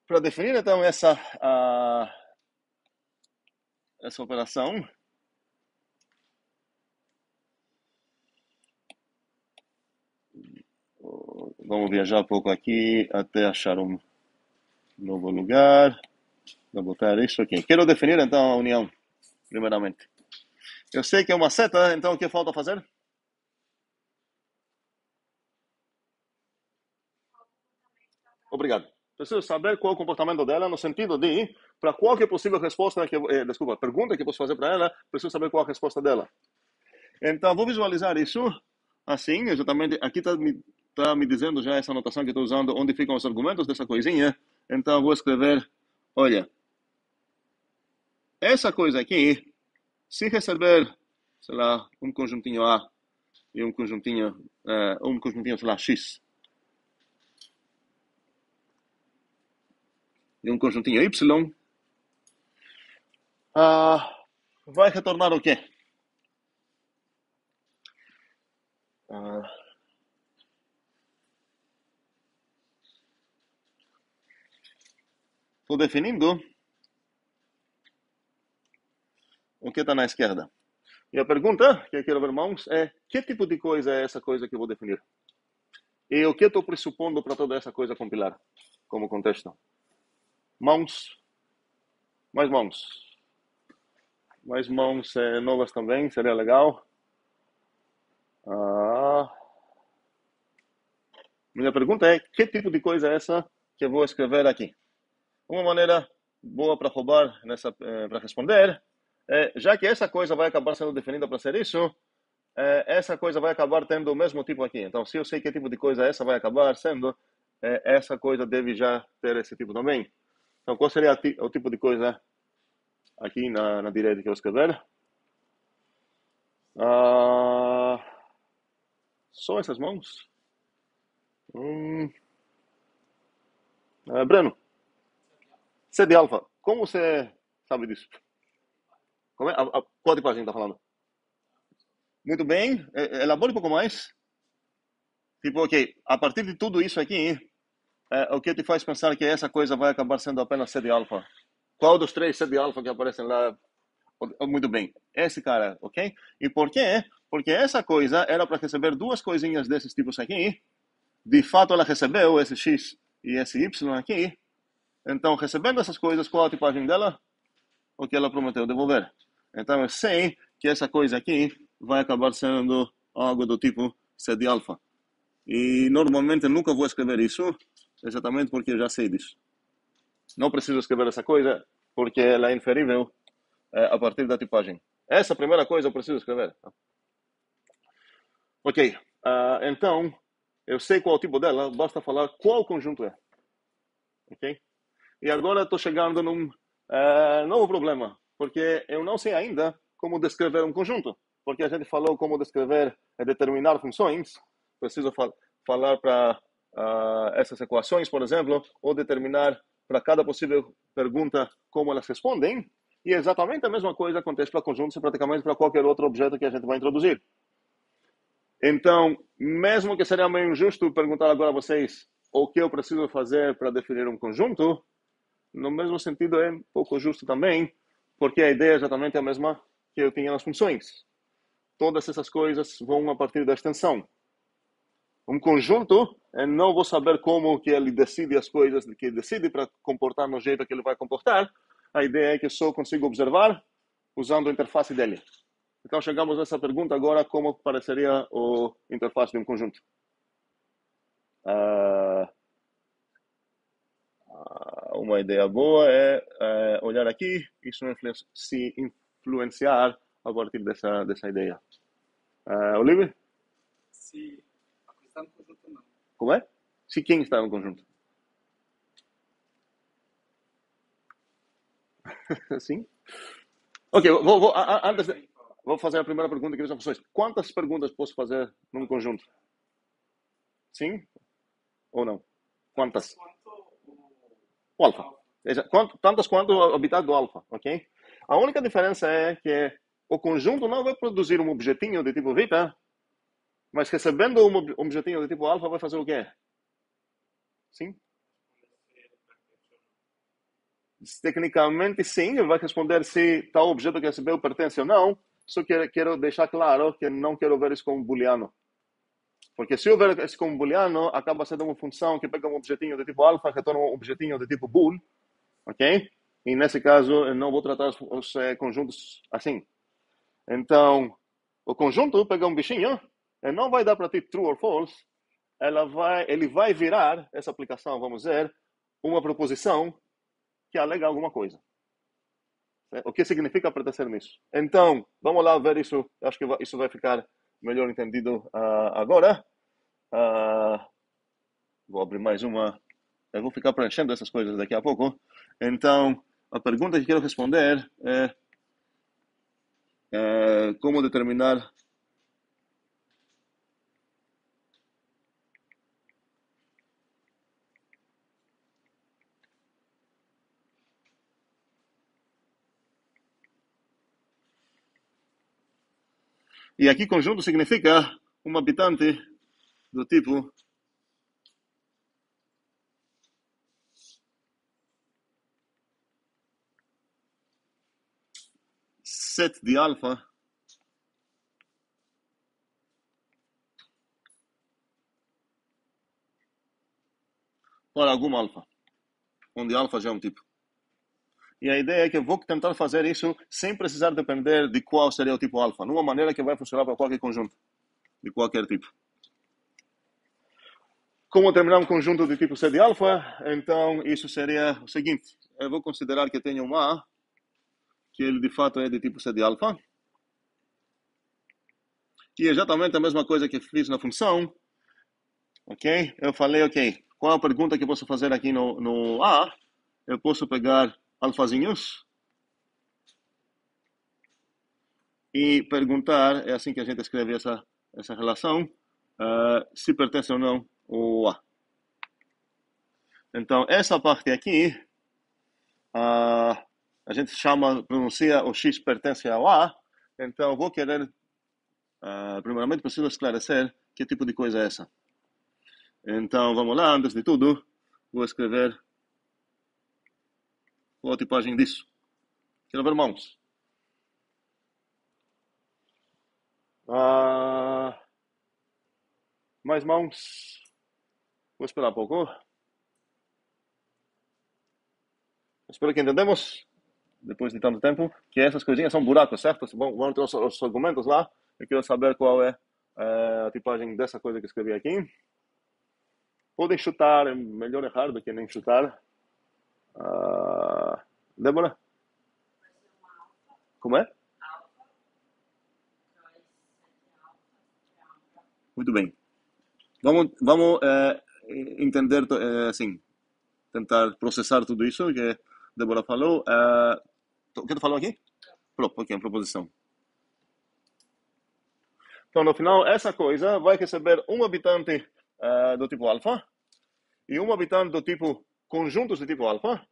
Para definir, então, essa operação, vamos viajar um pouco aqui até achar um novo lugar. Vou botar isso aqui. Quero definir, então, a união, primeiramente. Eu sei que é uma seta, então o que falta fazer? Obrigado. Preciso saber qual é o comportamento dela, no sentido de, para qualquer possível resposta, pergunta que eu posso fazer para ela, preciso saber qual é a resposta dela. Então, vou visualizar isso assim, exatamente. Aqui está me dizendo já essa anotação que estou usando, onde ficam os argumentos dessa coisinha. Então, vou escrever, olha, essa coisa aqui, se receber, sei lá, um conjuntinho A e um conjuntinho, sei lá, X, e um conjuntinho Y, vai retornar o quê? Estou definindo o que está na esquerda. E a pergunta que eu quero ver, irmãos, é que tipo de coisa é essa coisa que eu vou definir? E o que eu estou pressupondo para toda essa coisa compilar como contexto? Mãos. Mais mãos. Mais mãos novas também, seria legal. Minha pergunta é, que tipo de coisa é essa que eu vou escrever aqui? Uma maneira boa para roubar, para responder, já que essa coisa vai acabar sendo definida para ser isso, essa coisa vai acabar tendo o mesmo tipo aqui. Então, se eu sei que tipo de coisa essa vai acabar sendo, essa coisa deve já ter esse tipo também. Então, qual seria o tipo de coisa aqui na direita que eu escrever? Só essas mãos? Breno, C de alfa, como você sabe disso? Como é? Qual tipagem está falando? Muito bem. Elabore um pouco mais. Tipo, ok, a partir de tudo isso aqui, o que te faz pensar que essa coisa vai acabar sendo apenas C de alfa? Qual dos três C de alfa que aparecem lá? Muito bem, esse cara, ok? E por quê? Porque essa coisa era para receber duas coisinhas desses tipos aqui. De fato, ela recebeu esse X e esse Y aqui. Então, recebendo essas coisas, qual a tipagem dela? O que ela prometeu devolver. Então, eu sei que essa coisa aqui vai acabar sendo algo do tipo C de alfa. E normalmente eu nunca vou escrever isso, exatamente porque eu já sei disso. Não preciso escrever essa coisa, porque ela é inferível a partir da tipagem. Essa primeira coisa eu preciso escrever. Ok, então, eu sei qual o tipo dela, basta falar qual conjunto é. Ok? E agora estou chegando num novo problema, porque eu não sei ainda como descrever um conjunto. Porque a gente falou como descrever e determinar funções, preciso falar para essas equações, por exemplo, ou determinar para cada possível pergunta como elas respondem. E exatamente a mesma coisa acontece para conjuntos e praticamente para qualquer outro objeto que a gente vai introduzir. Então, mesmo que seria meio injusto perguntar agora a vocês o que eu preciso fazer para definir um conjunto, no mesmo sentido é um pouco justo também, porque a ideia é exatamente a mesma que eu tinha nas funções. Todas essas coisas vão a partir da extensão. Um conjunto, eu não vou saber como que ele decide as coisas que decide para comportar no jeito que ele vai comportar. A ideia é que eu só consigo observar usando a interface dele. Então chegamos nessa pergunta agora, como pareceria a interface de um conjunto? Uma ideia boa é olhar aqui e se influenciar a partir dessa ideia. Oliver? Se a coisa está no conjunto, não. Como é? Se quem está no conjunto? Sim? Ok, antes vou fazer a primeira pergunta que são funções. Quantas perguntas posso fazer num conjunto? Sim? Ou não? Quantas? O alfa. Tantas quanto o habitado do alfa, ok? A única diferença é que o conjunto não vai produzir um objetinho de tipo vita, mas recebendo um objetinho de tipo alfa vai fazer o quê? Sim? Tecnicamente, sim, ele vai responder se tal objeto que recebeu pertence ou não. Só que quero deixar claro que não quero ver isso como booleano. Porque se eu ver isso como booleano, acaba sendo uma função que pega um objetinho de tipo alfa e retorna um objetinho de tipo bool. Ok? E nesse caso, eu não vou tratar os conjuntos assim. Então, o conjunto pega um bichinho e não vai dar para ti true or false. Ele vai virar essa aplicação, vamos dizer, uma proposição que alega alguma coisa. O que significa pertencer nisso? Então, vamos lá ver isso. Acho que isso vai ficar melhor entendido agora. Vou abrir mais uma. Eu vou ficar preenchendo essas coisas daqui a pouco. Então, a pergunta que quero responder é como determinar e aqui conjunto significa um habitante do tipo set de alfa para algum alfa, onde alfa já é um tipo. E a ideia é que eu vou tentar fazer isso sem precisar depender de qual seria o tipo alfa, numa maneira que vai funcionar para qualquer conjunto, de qualquer tipo. Como terminar um conjunto de tipo C de alfa? Então, isso seria o seguinte. Eu vou considerar que tenho um A, que ele de fato é de tipo C de alfa. E exatamente a mesma coisa que fiz na função. Ok? Eu falei, ok, qual é a pergunta que eu posso fazer aqui no A? Eu posso pegar alfazinhos e perguntar, é assim que a gente escreve essa relação, se pertence ou não o A. Então, essa parte aqui, a gente pronuncia o X pertence ao A, então vou querer, primeiramente preciso esclarecer que tipo de coisa é essa. Então, vamos lá, antes de tudo, vou escrever qual a tipagem disso. Quero ver mãos. Mais mãos. Vou esperar um pouco. Espero que entendemos, depois de tanto tempo, que essas coisinhas são buracos, certo? Vão ter os argumentos lá. Eu quero saber qual é a tipagem dessa coisa que escrevi aqui. Podem chutar, é melhor errar do que nem chutar. Débora? Como é? Muito bem. Vamos entender, assim, tentar processar tudo isso que a Débora falou. O que tu falou aqui? Ok, proposição. Então, no final, essa coisa vai receber um habitante do tipo alfa e um habitante do tipo conjuntos de tipo alfa,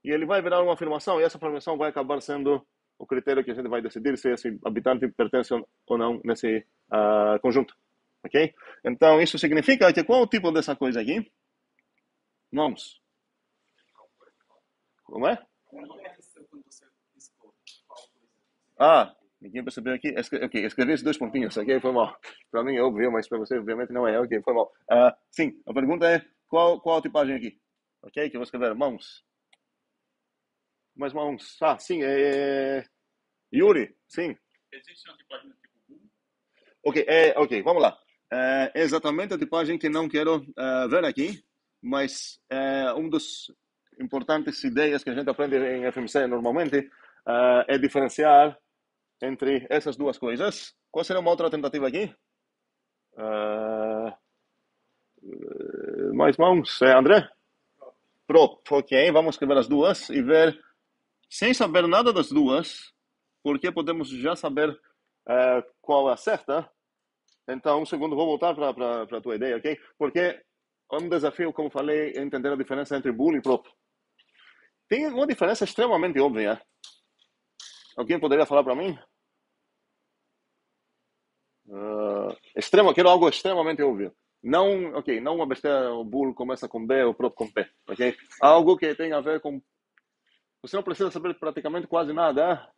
e ele vai virar uma afirmação, e essa afirmação vai acabar sendo o critério que a gente vai decidir se esse habitante pertence ou não nesse conjunto. Ok? Então, isso significa que qual o tipo dessa coisa aqui? Vamos. Como é? Quando você escolhe qual coisa? Ninguém percebeu aqui. Ok, escrevi esses 2 pontinhos, ok? Foi mal. Para mim é óbvio, mas para você obviamente não é. Ok, foi mal. Sim, a pergunta é qual a tipagem aqui? Ok, que eu vou escrever mãos. Mais mãos. Sim, Yuri, sim. Existe uma tipagem do tipo bool? Ok, vamos lá. É exatamente a tipagem que não quero ver aqui, mas uma das importantes ideias que a gente aprende em FMC normalmente é diferenciar entre essas duas coisas. Qual seria uma outra tentativa aqui? Mais mãos. André? Prop. Ok, vamos escrever as duas e ver, sem saber nada das duas, porque podemos já saber qual é a certa. Então, um segundo, vou voltar para a tua ideia, ok? Porque é um desafio, como falei, entender a diferença entre bool e prop. Tem uma diferença extremamente óbvia. Alguém poderia falar para mim? Quero algo extremamente óbvio. Não uma besteira, o bool começa com B, o prop com P, ok? Algo que tem a ver com... Você não precisa saber praticamente quase nada.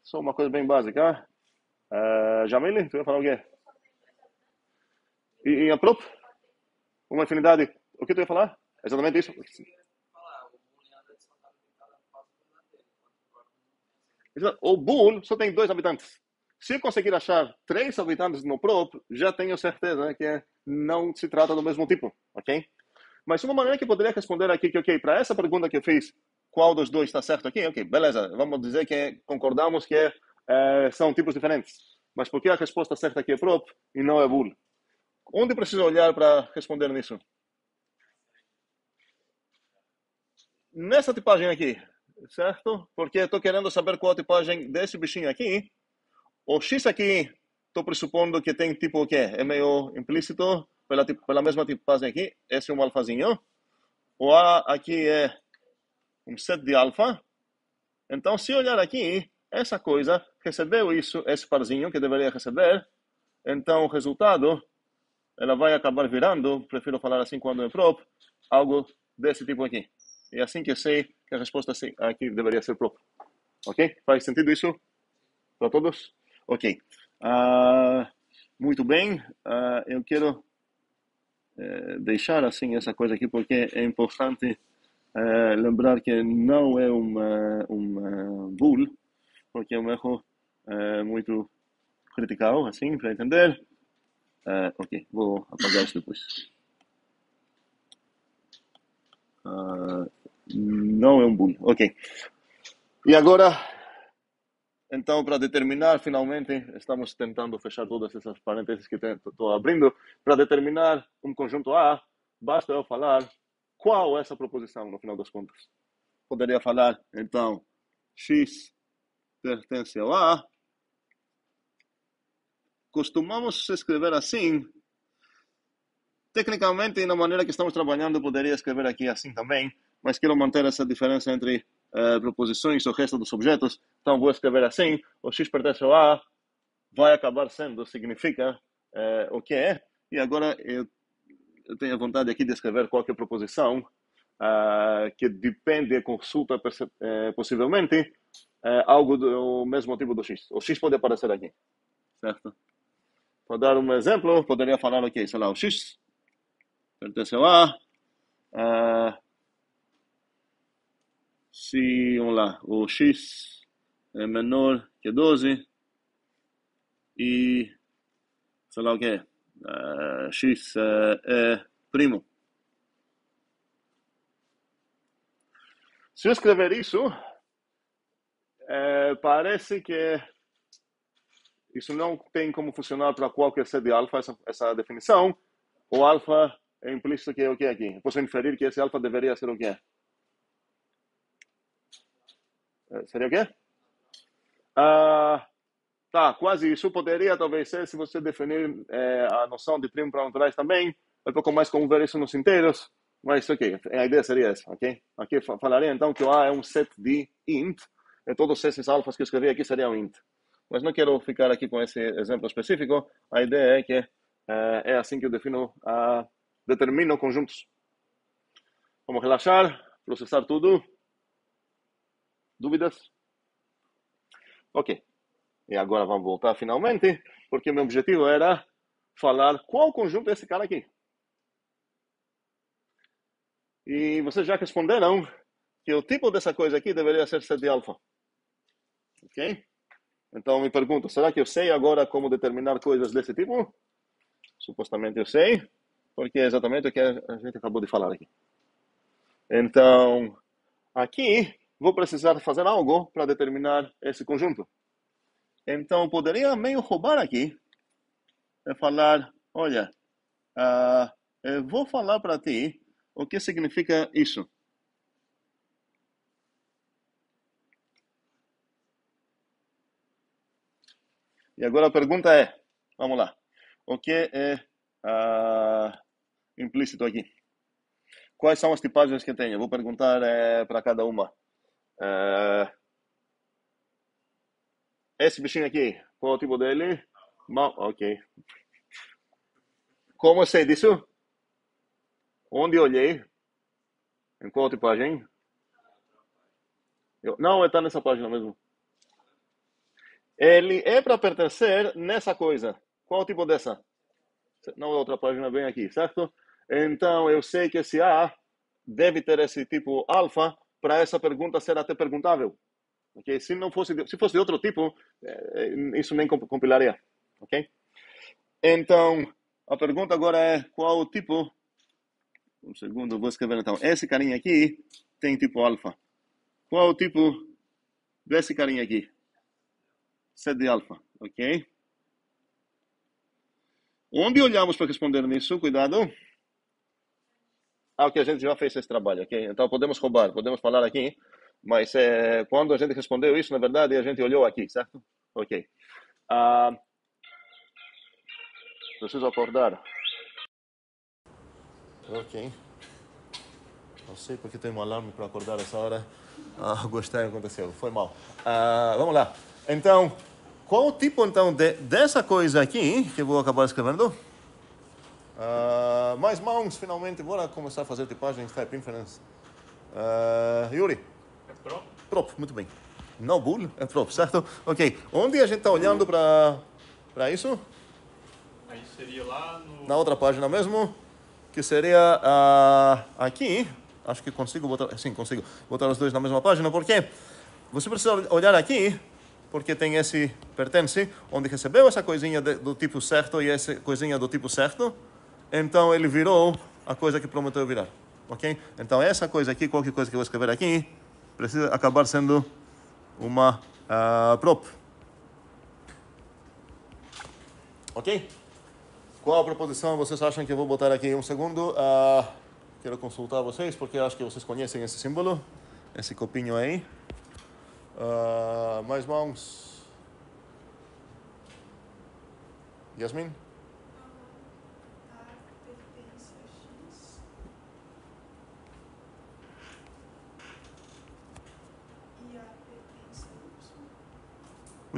Só uma coisa bem básica. Jamile, tu ia falar o quê? E a prop? Uma infinidade. O que tu ia falar? Exatamente isso. O bool só tem 2 habitantes. Se eu conseguir achar 3 habitantes no prop, já tenho certeza que não se trata do mesmo tipo, ok? Mas uma maneira que eu poderia responder aqui que, ok, para essa pergunta que eu fiz, qual dos dois está certo aqui? Ok, beleza, vamos dizer que concordamos que são tipos diferentes. Mas por que a resposta certa aqui é prop e não é bool? Onde preciso olhar para responder nisso? Nessa tipagem aqui, certo? Porque estou querendo saber qual a tipagem desse bichinho aqui. O X aqui, estou pressupondo que tem tipo o quê? É meio implícito pela mesma tipagem aqui. Esse é um alfazinho. O A aqui é um set de alfa. Então, se olhar aqui, essa coisa recebeu isso, esse parzinho que deveria receber. Então, o resultado, ela vai acabar virando, prefiro falar assim quando é prop, algo desse tipo aqui. E assim que eu sei que a resposta aqui deveria ser prop. Ok? Faz sentido isso para todos? Ok. Muito bem. Eu quero deixar assim essa coisa aqui porque é importante lembrar que não é uma bool, porque é um erro muito critical, assim, para entender. Ok, vou apagar isso depois. Não é um bool. Ok. E agora, então, para determinar, finalmente, estamos tentando fechar todas essas parênteses que estou abrindo. Para determinar um conjunto A, basta eu falar qual é essa proposição, no final das contas. Poderia falar, então, X pertence ao A. Costumamos escrever assim. Tecnicamente, na maneira que estamos trabalhando, poderia escrever aqui assim também, mas quero manter essa diferença entre proposições, o resto dos objetos. Então, vou escrever assim, o x pertence ao A, vai acabar sendo, significa o que é. E agora eu tenho a vontade aqui de escrever qualquer proposição que depende, consulta possivelmente algo do mesmo tipo do x. O x pode aparecer aqui, certo? Para dar um exemplo, poderia falar aqui, sei lá, o x pertence ao A, se, vamos lá, o x é menor que 12 e, sei lá o que x é primo. Se eu escrever isso, parece que isso não tem como funcionar para qualquer C de alfa, essa definição. O alfa é implícito que é o que é aqui. Eu posso inferir que esse alfa deveria ser o que é. Seria o quê? Tá, quase isso. Poderia talvez ser se você definir a noção de primo para naturais também. É um pouco mais como ver isso nos inteiros. Mas ok, a ideia seria essa, ok? Aqui falaria então que o A é um set de int. E todos esses alfas que eu escrevi aqui seriam int. Mas não quero ficar aqui com esse exemplo específico. A ideia é que é assim que eu defino, determino conjuntos. Vamos relaxar, processar tudo. Dúvidas? Ok. E agora vamos voltar finalmente, porque meu objetivo era falar qual conjunto é esse cara aqui. E vocês já responderam que o tipo dessa coisa aqui deveria ser set de alfa. Ok? Então me pergunto, será que eu sei agora como determinar coisas desse tipo? Supostamente eu sei, porque é exatamente o que a gente acabou de falar aqui. Então, aqui vou precisar fazer algo para determinar esse conjunto. Então, poderia meio roubar aqui e falar, olha, eu vou falar para ti o que significa isso. E agora a pergunta é, vamos lá, o que é implícito aqui? Quais são as tipagens que tem? Eu vou perguntar para cada uma. Esse bichinho aqui, qual é o tipo dele? Ok. Como eu sei disso? Onde eu olhei? Em qual tipagem? Não, está nessa página mesmo. Ele é para pertencer nessa coisa. Qual o tipo dessa? Não, a outra página vem aqui, certo? Então, eu sei que esse A deve ter esse tipo alfa para essa pergunta ser até perguntável. Okay? Se fosse de outro tipo, isso nem compilaria. Ok? Então, a pergunta agora é qual o tipo... Um segundo, vou escrever então. Esse carinha aqui tem tipo alfa. Qual o tipo desse carinha aqui? Set de alfa, ok? Onde olhamos para responder nisso? Cuidado. Ok, a gente já fez esse trabalho, ok? Então podemos roubar, podemos falar aqui, mas quando a gente respondeu isso, na verdade, a gente olhou aqui, certo? Ok. Preciso acordar. Ok. Não sei porque tem um alarme para acordar essa hora. Gostei, aconteceu. Foi mal. Vamos lá. Então, qual o tipo, então, dessa coisa aqui, que eu vou acabar escrevendo? Mais mãos, finalmente. Bora começar a fazer tipagem Type Inference. Yuri? É prop? Prop, muito bem. Não bool, é prop, certo? Ok. Onde a gente está olhando para isso? Aí seria lá no... Na outra página mesmo, que seria aqui. Acho que consigo botar... Sim, consigo botar os dois na mesma página, porque você precisa olhar aqui, porque tem esse pertence, onde recebeu essa coisinha do tipo certo e essa coisinha do tipo certo. Então ele virou a coisa que prometeu virar, ok? Então essa coisa aqui, qualquer coisa que eu vou escrever aqui, precisa acabar sendo uma prop. Ok? Qual a proposição vocês acham que eu vou botar aqui? Um segundo. Quero consultar vocês, porque acho que vocês conhecem esse símbolo, esse copinho aí. Mais mãos. Yasmin?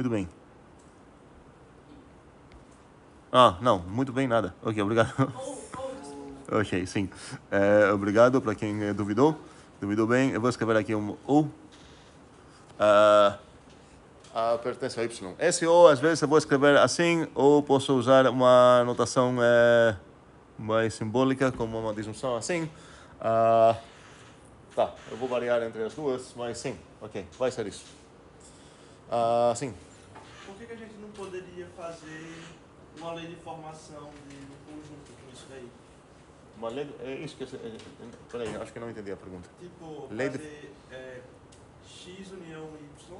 Muito bem. Ah, não, muito bem, nada. Ok, obrigado. Ok, sim. Obrigado para quem duvidou. Duvidou bem. Eu vou escrever aqui um O. Pertence a Y. Esse O, às vezes, eu vou escrever assim, ou posso usar uma notação mais simbólica, como uma disjunção assim. Tá, eu vou variar entre as duas, mas sim, ok, vai ser isso. Sim. Por que a gente não poderia fazer uma lei de formação de conjunto com isso daí? Uma lei, isso que peraí, acho que não entendi a pergunta. Tipo, lei fazer X união Y.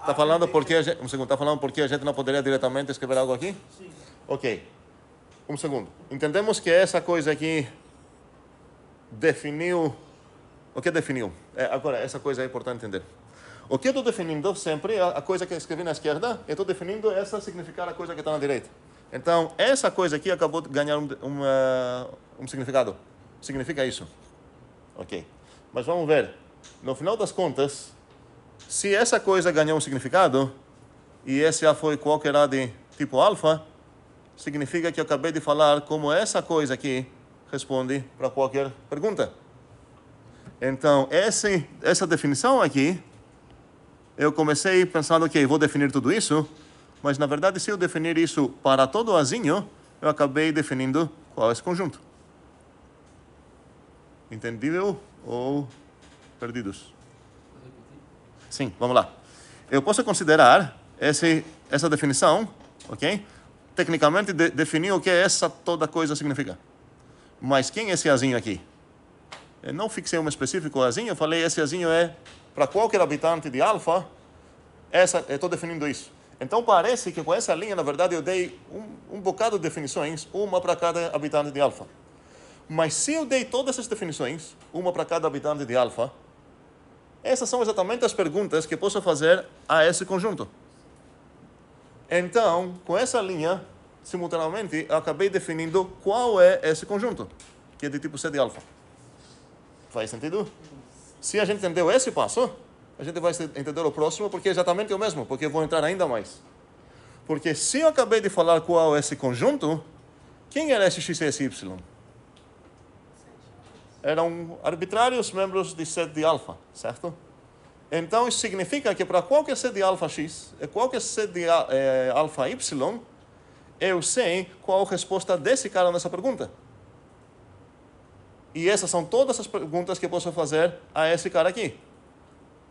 Tá falando porque a gente, um segundo, tá falando porque a gente não poderia diretamente escrever algo aqui? Sim. Ok. Um segundo. Entendemos que essa coisa aqui definiu. O que definiu? Agora, essa coisa é importante entender. O que eu estou definindo sempre, a coisa que eu escrevi na esquerda, eu estou definindo essa significar a coisa que está na direita. Então, essa coisa aqui acabou de ganhar um significado. Significa isso. Ok. Mas vamos ver. No final das contas, se essa coisa ganhou um significado, e esse A foi qualquer A de tipo alfa, significa que eu acabei de falar como essa coisa aqui responde para qualquer pergunta. Então, essa definição aqui, eu comecei pensando que vou definir tudo isso, mas na verdade, se eu definir isso para todo Azinho, eu acabei definindo qual é esse conjunto. Entendível ou perdidos? Sim, vamos lá. Eu posso considerar essa definição, ok? Tecnicamente, definir o que essa toda coisa significa. Mas quem é esse Azinho aqui? Eu não fixei um específico Azinho, eu falei esse Azinho é para qualquer habitante de alfa, eu estou definindo isso. Então parece que com essa linha, na verdade, eu dei um bocado de definições, uma para cada habitante de alfa. Mas se eu dei todas essas definições, uma para cada habitante de alfa, essas são exatamente as perguntas que posso fazer a esse conjunto. Então, com essa linha, simultaneamente, eu acabei definindo qual é esse conjunto, que é de tipo C de alfa. Faz sentido? Se a gente entendeu esse passo, a gente vai entender o próximo, porque é exatamente o mesmo, porque eu vou entrar ainda mais. Porque se eu acabei de falar qual é esse conjunto, quem era esse X e esse Y? Eram arbitrários membros de set de alfa, certo? Então, isso significa que para qualquer set de alfa X e qualquer set de alfa Y, eu sei qual a resposta desse cara nessa pergunta. E essas são todas as perguntas que eu posso fazer a esse cara aqui.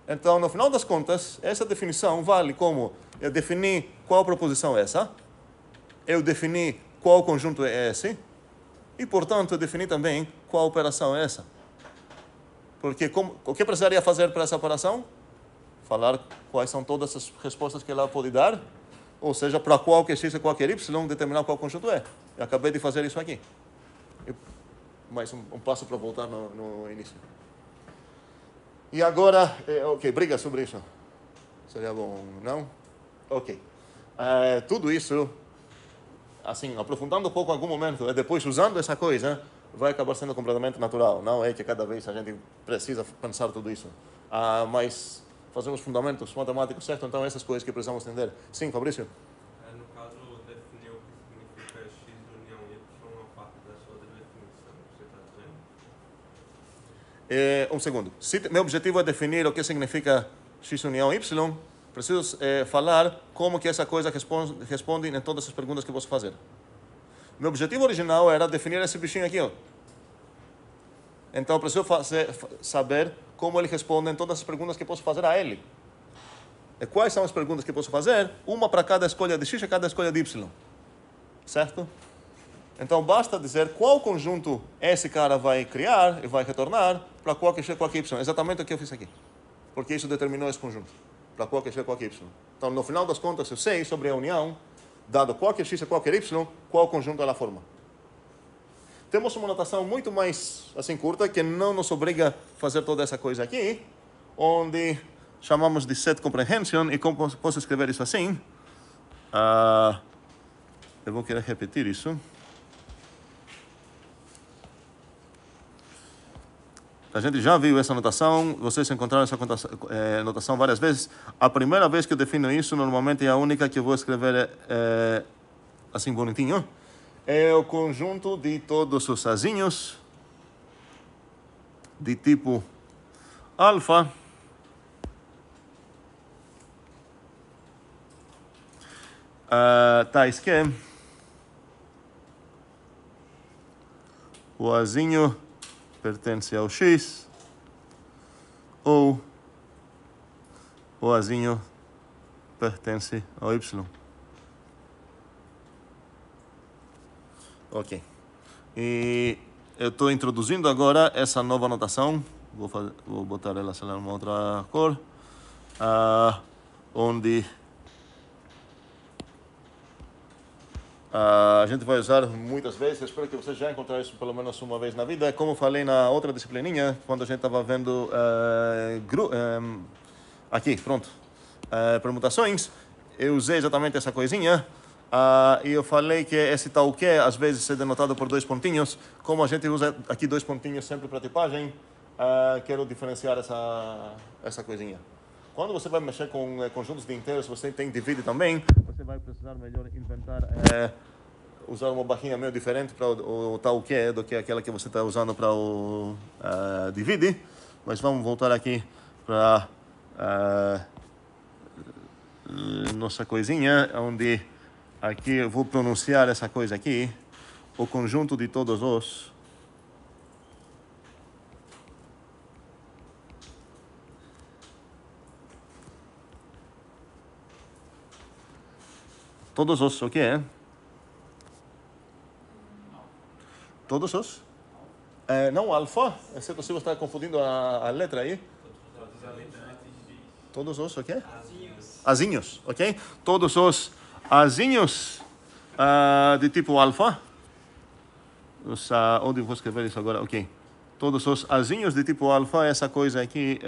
Então, no final das contas, essa definição vale como eu defini qual proposição é essa, eu defini qual conjunto é esse, e, portanto, eu defini também qual operação é essa. Porque o que precisaria fazer para essa operação? Falar quais são todas as respostas que ela pode dar, ou seja, para qualquer x e qualquer y, determinar qual conjunto é. Eu acabei de fazer isso aqui. Mais um passo para voltar no início. E agora, ok, briga sobre isso. Seria bom, não? Ok. Tudo isso, assim, aprofundando um pouco em algum momento, e depois usando essa coisa, vai acabar sendo completamente natural. Não é que cada vez a gente precisa pensar tudo isso. Mas fazemos fundamentos matemáticos, certo? Então, essas coisas que precisamos entender. Sim, Fabrício? No caso, definir o que significa x união y, a parte da sua definição, você está dizendo? Um segundo. Se meu objetivo é definir o que significa x união y, preciso falar como que essa coisa responde em todas as perguntas que posso fazer. Meu objetivo original era definir esse bichinho aqui, ó. Então, eu preciso saber como ele responde em todas as perguntas que posso fazer a ele. E quais são as perguntas que posso fazer? Uma para cada escolha de x e cada escolha de y. Certo? Então, basta dizer qual conjunto esse cara vai criar e vai retornar para qualquer x e qualquer y. Exatamente o que eu fiz aqui. Porque isso determinou esse conjunto. Para qualquer x e qualquer y. Então, no final das contas, eu sei sobre a união, dado qualquer x e qualquer y, qual conjunto ela forma. Temos uma notação muito mais assim curta, que não nos obriga a fazer toda essa coisa aqui, onde chamamos de set comprehension, e como posso escrever isso assim? Eu vou querer repetir isso. A gente já viu essa notação, vocês encontraram essa notação várias vezes. A primeira vez que eu defino isso, normalmente é a única que eu vou escrever assim bonitinho. É o conjunto de todos os azinhos de tipo alfa tais que o azinho pertence ao X ou o azinho pertence ao Y. Ok. E eu estou introduzindo agora essa nova notação. Vou botar ela, sei lá, numa outra cor. Onde a gente vai usar muitas vezes. Eu espero que vocês já encontraram isso pelo menos uma vez na vida. Como falei na outra disciplininha, quando a gente estava vendo aqui, pronto, permutações, eu usei exatamente essa coisinha. E eu falei que esse tal que às vezes é denotado por 2 pontinhos. Como a gente usa aqui 2 pontinhos sempre para tipagem, quero diferenciar essa coisinha. Quando você vai mexer com conjuntos de inteiros, você tem divide também, você vai precisar melhor inventar, usar uma barrinha meio diferente para o tal que do que aquela que você está usando para o divide. Mas vamos voltar aqui para nossa coisinha, onde aqui eu vou pronunciar essa coisa aqui, o conjunto de todos os o quê? Todos os? Não alfa, exceto se você está confundindo a letra aí. Todos os o quê? Azinhos, ok? Todos os azinhos de tipo alfa. Onde eu vou escrever isso agora? Ok. Todos os azinhos de tipo alfa, essa coisa aqui.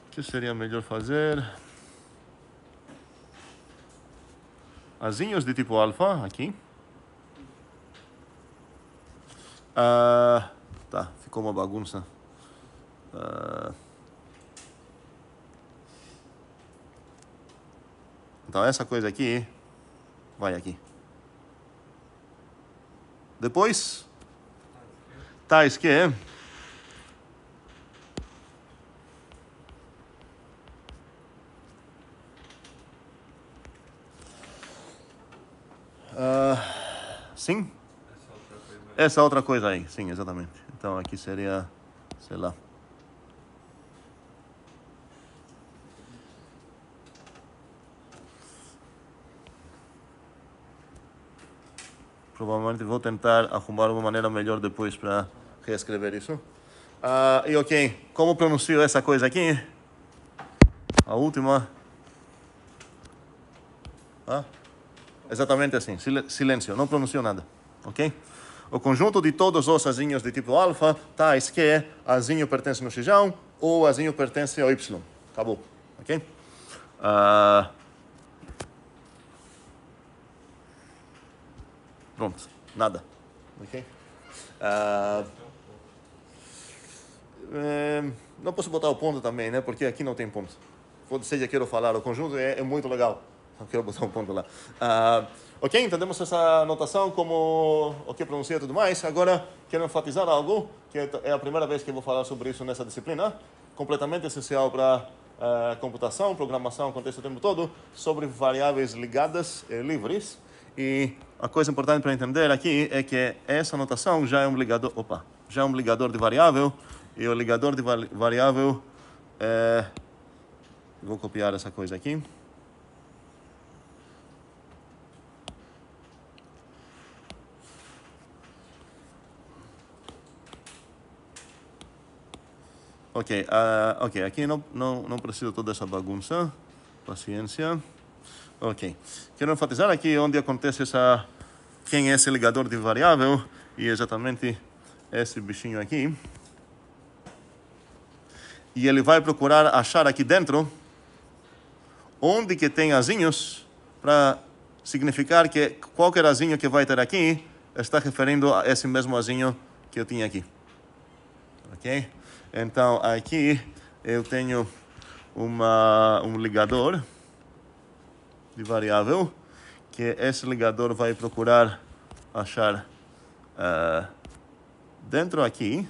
O que seria melhor fazer? Azinhos de tipo alfa, aqui. Tá, ficou uma bagunça. Então essa coisa aqui vai aqui. Depois, tais que sim? Essa outra coisa aí, sim, exatamente. Então aqui seria, sei lá. Provavelmente vou tentar arrumar uma maneira melhor depois para reescrever isso. E ok, como pronuncio essa coisa aqui? A última. Exatamente assim, silêncio, não pronuncio nada, ok? O conjunto de todos os azinhos de tipo alfa, tais que azinho pertence no x ou azinho pertence ao y. Acabou, ok? Pronto, nada, ok? Não posso botar o ponto também, né? Porque aqui não tem ponto. Seja quero falar, o conjunto é muito legal. Não quero botar um ponto lá. Ok, entendemos essa notação como o que pronuncia e tudo mais. Agora, quero enfatizar algo, que é a primeira vez que eu vou falar sobre isso nessa disciplina, completamente essencial para computação, programação, contexto o tempo todo, sobre variáveis ligadas e livres. E a coisa importante para entender aqui é que essa notação já é um ligador, já é um ligador de variável, e o ligador de variável vou copiar essa coisa aqui. Ok, aqui não preciso toda essa bagunça, paciência. Ok, quero enfatizar aqui onde acontece quem é esse ligador de variável, e exatamente esse bichinho aqui. E ele vai procurar achar aqui dentro onde que tem azinhos, para significar que qualquer azinho que vai ter aqui está referindo a esse mesmo azinho que eu tinha aqui. Ok? Então, aqui eu tenho um ligador de variável, que esse ligador vai procurar achar dentro aqui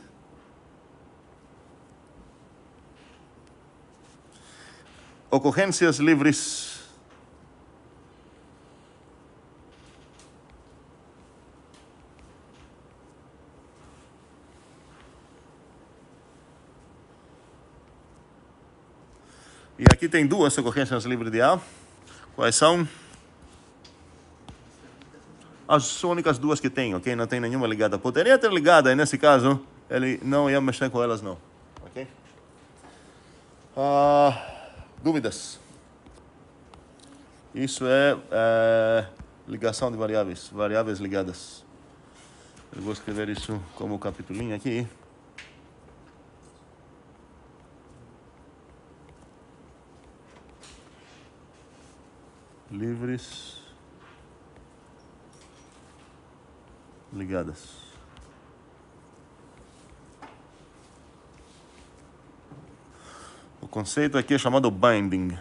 ocorrências livres e aqui tem duas ocorrências livres de A. Quais são? As únicas duas que tem, ok? Não tem nenhuma ligada. Poderia ter ligada, e nesse caso, ele não ia mexer com elas, não. Ok? Dúvidas? Isso é ligação de variáveis. Variáveis ligadas. Eu vou escrever isso como capitulinho aqui. Livres ligadas. O conceito aqui é chamado binding.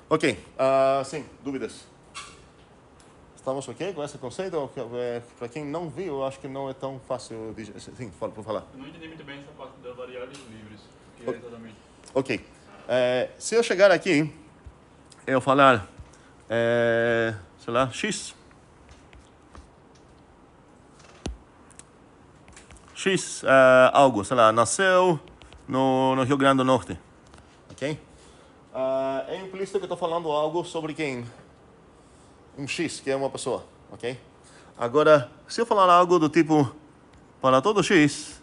Ok, sim, dúvidas? Estamos ok com esse conceito? Para quem não viu, eu acho que não é tão fácil de... Sim, por falar. Eu não entendi muito bem essa parte das variáveis livres. O que é exatamente? Ok. Se eu chegar aqui, eu falar, sei lá, X. X, algo, sei lá, nasceu no Rio Grande do Norte. Ok? É implícito que eu estou falando algo sobre quem? Um X, que é uma pessoa. Ok? Agora, se eu falar algo do tipo, para todo X,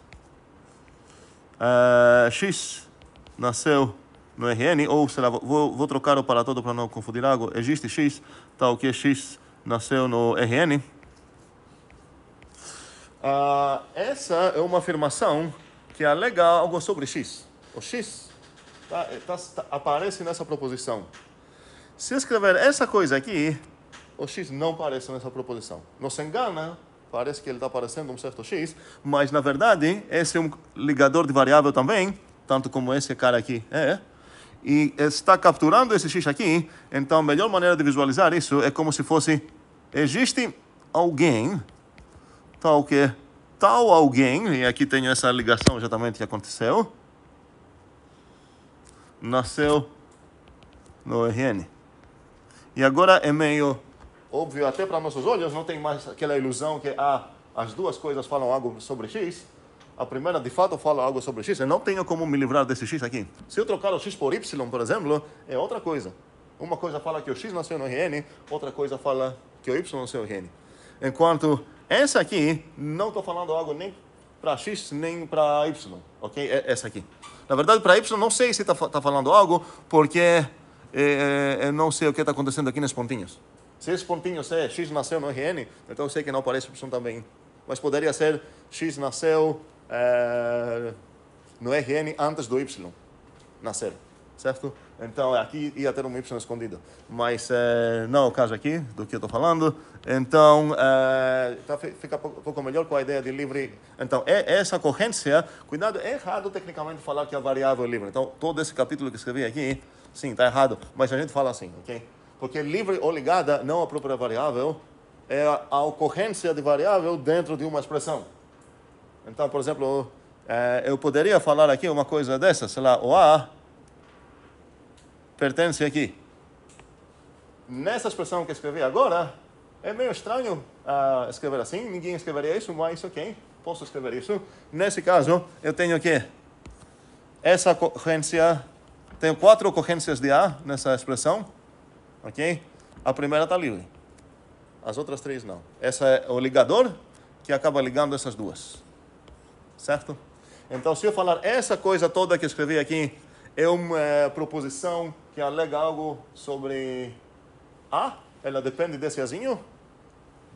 X nasceu no RN, ou sei lá, vou trocar o para todo para não confundir algo. Existe X, tal que X nasceu no RN. Essa é uma afirmação que alega algo sobre X. O X aparece nessa proposição. Se eu escrever essa coisa aqui, o X não aparece nessa proposição. Não se engana, parece que ele está aparecendo um certo X, mas na verdade esse é um ligador de variável também, tanto como esse cara aqui é, e está capturando esse X aqui. Então a melhor maneira de visualizar isso é como se fosse: existe alguém, tal alguém, e aqui tenho essa ligação exatamente que aconteceu, nasceu no RN. E agora é meio óbvio até para nossos olhos, não tem mais aquela ilusão que as duas coisas falam algo sobre X. A primeira, de fato, fala algo sobre X. Eu não tenho como me livrar desse X aqui. Se eu trocar o X por Y, por exemplo, é outra coisa. Uma coisa fala que o X nasceu no RN, outra coisa fala que o Y nasceu no RN. Enquanto essa aqui, não estou falando algo nem para X, nem para Y. Ok? Essa aqui. Na verdade, para Y, não sei se está falando algo, porque eu não sei o que está acontecendo aqui nos pontinhos. Se esse pontinho é X nasceu no RN, então eu sei que não aparece Y também. Mas poderia ser X nasceu no RN antes do Y nascer, certo? Então aqui ia ter um Y escondido. Mas não é o caso aqui do que eu estou falando. Então fica um pouco melhor com a ideia de livre. Então essa ocorrência, cuidado, é errado tecnicamente falar que a variável é livre. Então todo esse capítulo que escrevi aqui, sim, está errado. Mas a gente fala assim, ok? Porque livre ou ligada não é a própria variável, é a ocorrência de variável dentro de uma expressão. Então, por exemplo, eu poderia falar aqui uma coisa dessa, sei lá, o A pertence aqui. Nessa expressão que escrevi agora, é meio estranho escrever assim, ninguém escreveria isso, mas ok, posso escrever isso. Nesse caso, eu tenho que essa ocorrência, tenho 4 ocorrências de A nessa expressão, ok? A primeira está livre, as outras 3 não. Essa é o ligador que acaba ligando essas duas, certo? Então, se eu falar essa coisa toda que eu escrevi aqui, é uma proposição que alega algo sobre A, ela depende desse Azinho?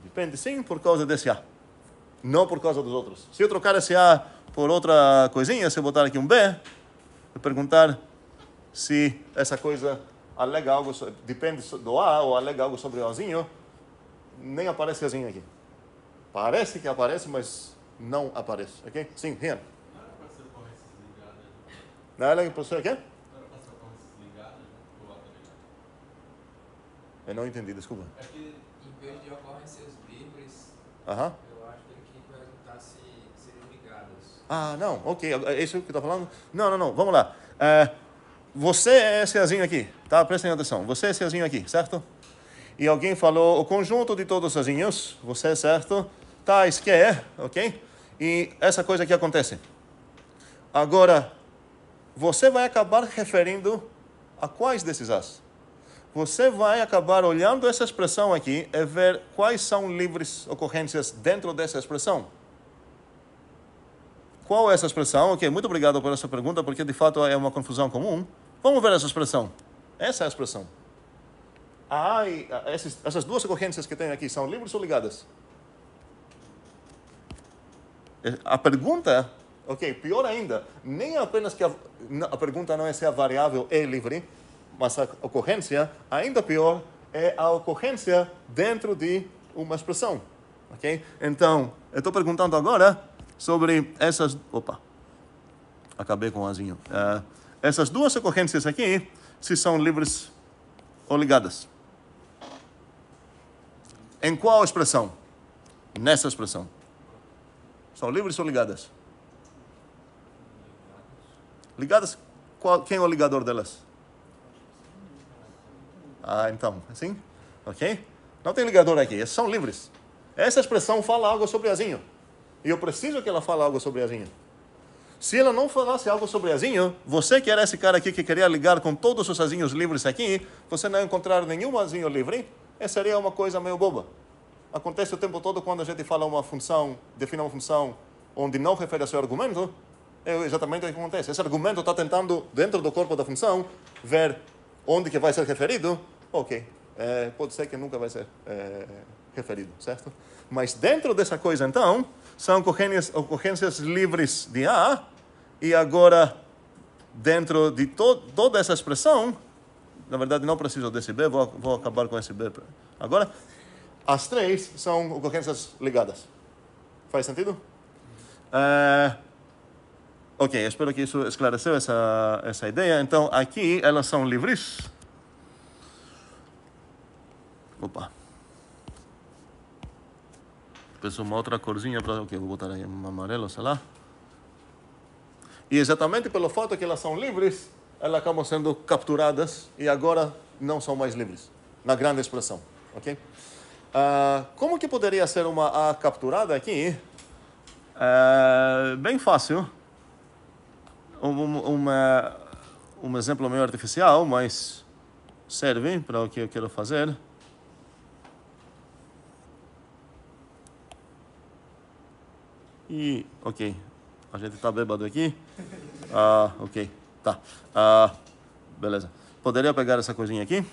Depende sim por causa desse A, não por causa dos outros. Se eu trocar esse A por outra coisinha, se eu botar aqui um B, eu perguntar se essa coisa alega algo, depende do A, ou alega algo sobre o Azinho, nem aparece Azinho aqui. Parece que aparece, mas não aparece, ok? Sim, Rian. Não era para ser ocorrências ligadas? Não era para ser o quê? Não era para ser ocorrências ligadas, né? Ou ligado? Eu não entendi, desculpa. É que em vez de ocorrências livres, Aham. eu acho que ele queria perguntar se seriam ligadas. Ah, não, ok, é isso que está falando? Não, vamos lá. Você é esse Azinho aqui, tá? Prestem atenção. Você é esse Azinho aqui, certo? E alguém falou o conjunto de todos os Azinhos, você, certo? Tais que é, ok? E essa coisa que acontece. Agora, você vai acabar referindo a quais desses As? Você vai acabar olhando essa expressão aqui e ver quais são livres ocorrências dentro dessa expressão. Qual é essa expressão? Ok, muito obrigado por essa pergunta, porque de fato é uma confusão comum. Vamos ver essa expressão. Essa é a expressão. Essas duas ocorrências que tem aqui são livres ou ligadas? A pergunta, ok, pior ainda, nem apenas que a pergunta não é se a variável é livre, mas a ocorrência, ainda pior, é a ocorrência dentro de uma expressão. Ok? Então, eu estou perguntando agora sobre essas... Opa, acabei com o Azinho. Essas duas ocorrências aqui, se são livres ou ligadas. Em qual expressão? Nessa expressão. São livres ou ligadas? Ligadas? Quem é o ligador delas? Então, assim? Ok? Não tem ligador aqui, são livres. Essa expressão fala algo sobre Azinho. E eu preciso que ela fale algo sobre Azinho. Se ela não falasse algo sobre Azinho, você que era esse cara aqui que queria ligar com todos os Azinhos livres aqui, você não encontrar nenhum Azinho livre, seria uma coisa meio boba. Acontece o tempo todo quando a gente fala uma função, define uma função onde não refere ao seu argumento, é exatamente o que acontece. Esse argumento está tentando, dentro do corpo da função, ver onde que vai ser referido. Ok, pode ser que nunca vai ser referido, certo? Mas dentro dessa coisa, então, são ocorrências livres de A, e agora, dentro de toda essa expressão, na verdade não preciso desse B, vou acabar com esse B agora, as três são ocorrências ligadas. Faz sentido? Ok, espero que isso esclareceu essa ideia. Então, aqui elas são livres. Opa. Peço uma outra corzinha para... Ok, vou botar aí um amarelo, sei lá. E exatamente pelo fato que elas são livres, elas acabam sendo capturadas e agora não são mais livres, na grande expressão. Ok? Como que poderia ser uma A capturada aqui? Bem fácil. Um exemplo meio artificial, mas serve para o que eu quero fazer. E, ok, a gente está bêbado aqui. Ok, tá. Beleza. Poderia pegar essa coisinha aqui?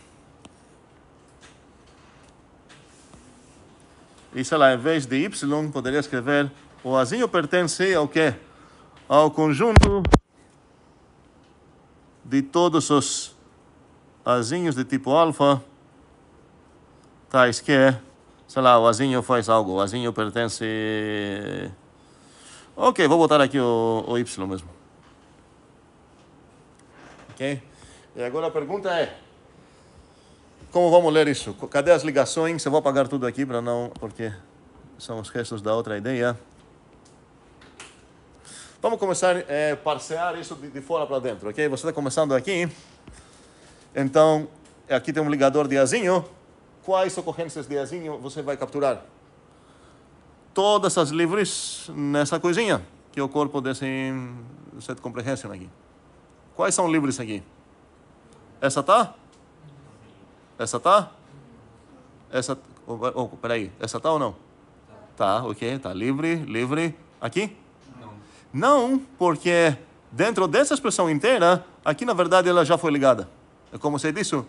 E, sei lá, em vez de Y, poderia escrever o Azinho pertence ao quê? Ao conjunto de todos os Azinhos de tipo alfa, tais que, sei lá, o Azinho faz algo, o Azinho pertence... Ok, vou botar aqui o Y mesmo. Ok? E agora a pergunta é... Como vamos ler isso? Cadê as ligações? Eu vou apagar tudo aqui para não... Porque são os restos da outra ideia. Vamos começar a parsear isso de fora para dentro, ok? Você está começando aqui. Então, aqui tem um ligador de Azinho. Quais ocorrências de Azinho você vai capturar? Todas as livres nessa coisinha, que é o corpo desse set comprehension aqui. Quais são livres aqui? Essa tá? Essa tá? Essa... peraí, essa tá ou não? Tá, ok, tá livre. Aqui? Não, porque dentro dessa expressão inteira, aqui na verdade ela já foi ligada. É como sei disso?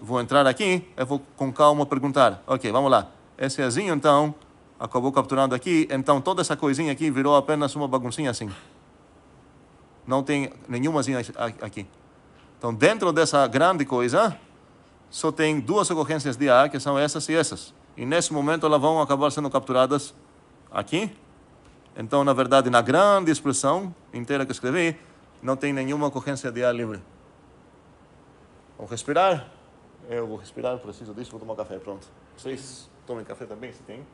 Vou entrar aqui, eu vou com calma perguntar. Ok, vamos lá. Esse Azinho, então, acabou capturando aqui, então toda essa coisinha aqui virou apenas uma baguncinha assim. Não tem nenhuma Azinha aqui. Então, dentro dessa grande coisa, só tem duas ocorrências de A, que são essas e essas. E nesse momento elas vão acabar sendo capturadas aqui. Então, na verdade, na grande expressão inteira que escrevi, não tem nenhuma ocorrência de A livre. Vamos respirar. Eu vou respirar, preciso disso, vou tomar café, pronto. Vocês tomem café também, se tem.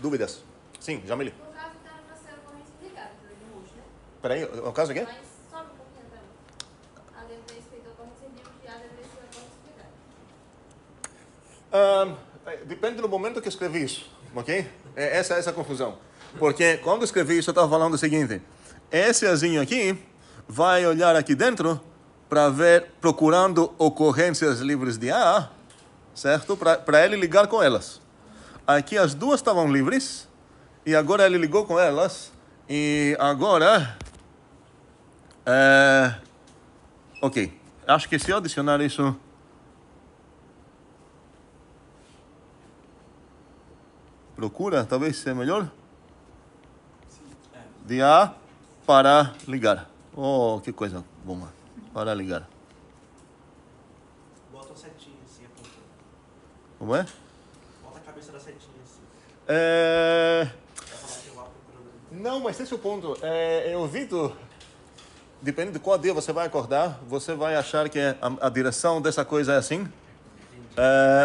Dúvidas? Sim, Jamile. No caso, então, para ser ocorrência ligada, do roxo, né? Peraí, o caso aqui? Mas sobe um pouquinho então. A deveria ser feita ocorrência livre e a deveria ser ocorrência ligada. Depende do momento que escrevi isso, ok? Essa é a confusão. Porque quando escrevi isso, eu estava falando o seguinte. Esse azinho aqui vai olhar aqui dentro para ver, procurando ocorrências livres de A, certo? Para ele ligar com elas. Aqui as duas estavam livres, e agora ele ligou com elas, e agora... ok, acho que se eu adicionar isso... Procura, talvez seja melhor? De A para ligar. Oh, que coisa boa. Para ligar. Bota a setinha assim, apontando. Como é? Bota a cabeça da setinha assim. É... Pra falar que eu vá procurando. Não, mas esse é o ponto. Eu evito... Depende de qual dia você vai acordar, você vai achar que a direção dessa coisa é assim.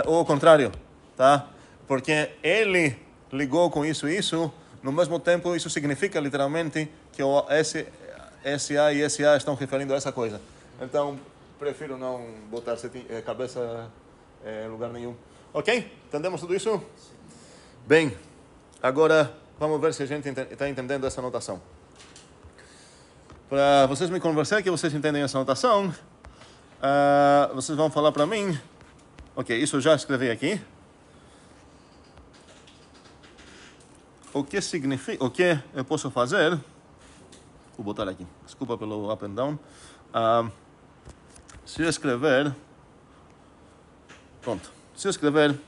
Ou ao contrário, tá? Porque ele ligou com isso e isso, no mesmo tempo isso significa literalmente que o SA e SA estão referindo a essa coisa. Então, prefiro não botar cabeça em lugar nenhum. Ok? Entendemos tudo isso? Bem, agora vamos ver se a gente está entendendo essa notação. Para vocês me conversarem que vocês entendem essa notação, vocês vão falar para mim. Ok, isso eu já escrevi aqui. O que significa, o que eu posso fazer? Vou botar aqui. Desculpa pelo up and down. Se eu escrever, pronto. Se eu escrever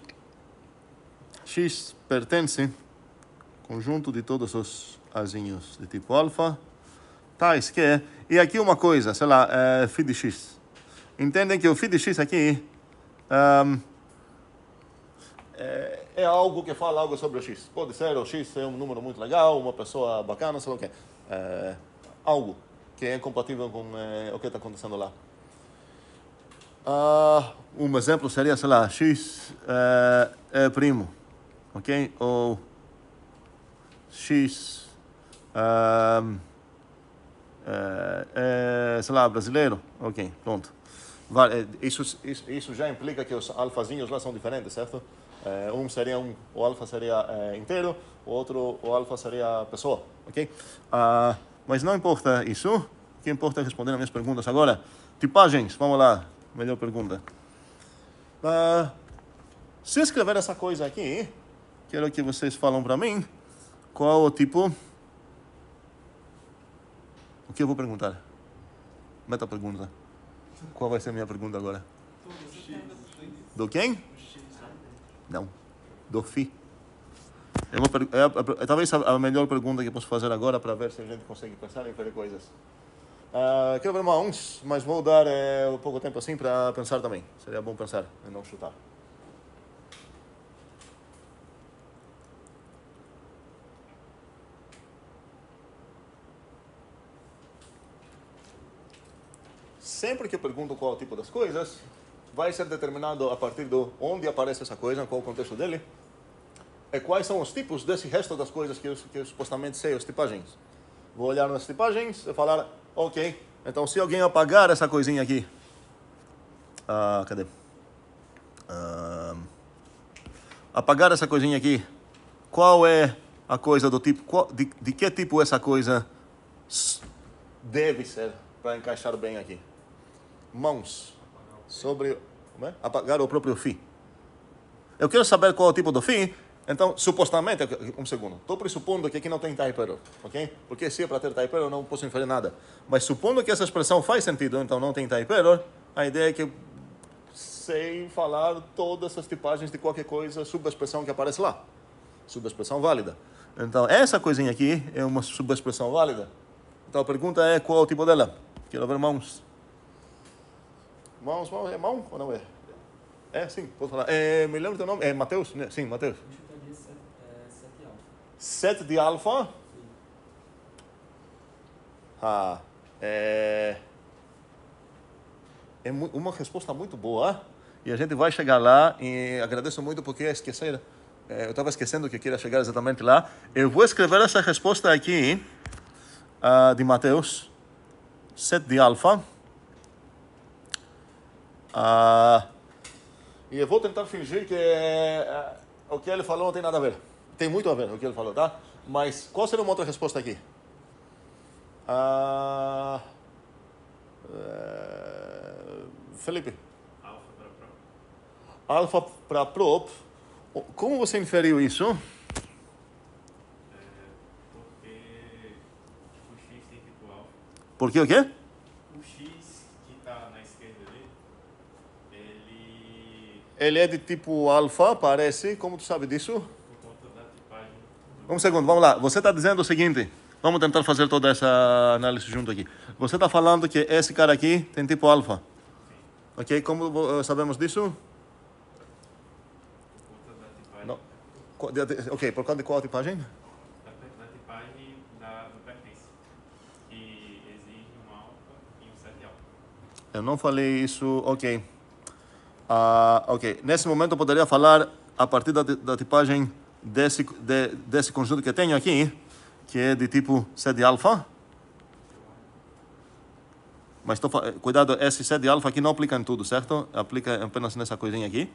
x pertence conjunto de todos os azinhos de tipo alfa, tais que, e aqui uma coisa, sei lá, phi de x. Entendem que o phi de x aqui é algo que fala algo sobre o x. Pode ser o x é um número muito legal, uma pessoa bacana, sei lá o quê. Algo que é compatível com o que está acontecendo lá. Um exemplo seria, sei lá, x é primo, ok? Ou x sei lá, brasileiro, ok, pronto. Isso já implica que os alfazinhos lá são diferentes, certo? Um seria o alfa seria inteiro, o outro, o alfa seria pessoa, ok? Mas não importa isso, o que importa é responder as minhas perguntas agora. Tipagens, vamos lá, melhor pergunta. Se escrever essa coisa aqui, quero que vocês falem para mim qual o tipo... O que eu vou perguntar? Meta pergunta. Qual vai ser a minha pergunta agora? Do quem? Não. Do phi. Talvez a melhor pergunta que posso fazer agora para ver se a gente consegue pensar em fazer coisas. Quero ver uns, mas vou dar pouco tempo assim para pensar também. Seria bom pensar e não chutar. Sempre que eu pergunto qual é o tipo das coisas, vai ser determinado a partir de onde aparece essa coisa, qual é o contexto dele, e quais são os tipos desse resto das coisas que eu supostamente sei, as tipagens. Vou olhar nas tipagens e falar, ok, então se alguém apagar essa coisinha aqui, cadê? Apagar essa coisinha aqui, qual é a coisa do tipo, de que tipo essa coisa deve ser para encaixar bem aqui? Mãos sobre... Como é? Apagar o próprio phi. Eu quero saber qual é o tipo do phi, então, supostamente... Um segundo. Estou pressupondo que aqui não tem type error, ok? Porque se é para ter type error, eu não posso inferir nada. Mas supondo que essa expressão faz sentido, então não tem type error, a ideia é que eu sei falar todas as tipagens de qualquer coisa, subexpressão que aparece lá. Subexpressão válida. Então, essa coisinha aqui é uma subexpressão válida. Então, a pergunta é qual é o tipo dela? Quero ver mãos. Mãos, é mão ou não é? É, sim, posso falar. Me lembro do nome? É Mateus? Sim, Mateus. 7 de alfa? Ah, é uma resposta muito boa. E a gente vai chegar lá e agradeço muito porque esquecer. Eu estava esquecendo que eu queria chegar exatamente lá. Eu vou escrever essa resposta aqui de Mateus 7 de alfa. E eu vou tentar fingir que o que ele falou não tem nada a ver. Tem muito a ver o que ele falou, tá? Mas qual seria uma outra resposta aqui? Felipe. Alfa para prop. Como você inferiu isso? Porque o X tem tipo alfa. Por quê o quê? O X que está na esquerda ali, Ele é de tipo alfa, parece. Como tu sabe disso? por conta da tipagem Um segundo, vamos lá. Você está dizendo o seguinte. Vamos tentar fazer toda essa análise junto aqui. Você está falando que esse cara aqui tem tipo alfa. Ok? Como sabemos disso? por conta da tipagem. Não. Ok, por causa de qual tipagem? Da tipagem do pertence, que exige um alfa e um 7 alfa. Eu não falei isso. Ok. Ok. Nesse momento eu poderia falar a partir da tipagem desse conjunto que eu tenho aqui, que é de tipo 7 alfa. Mas cuidado, esse 7 alfa aqui não aplica em tudo, certo? Aplica apenas nessa coisinha aqui.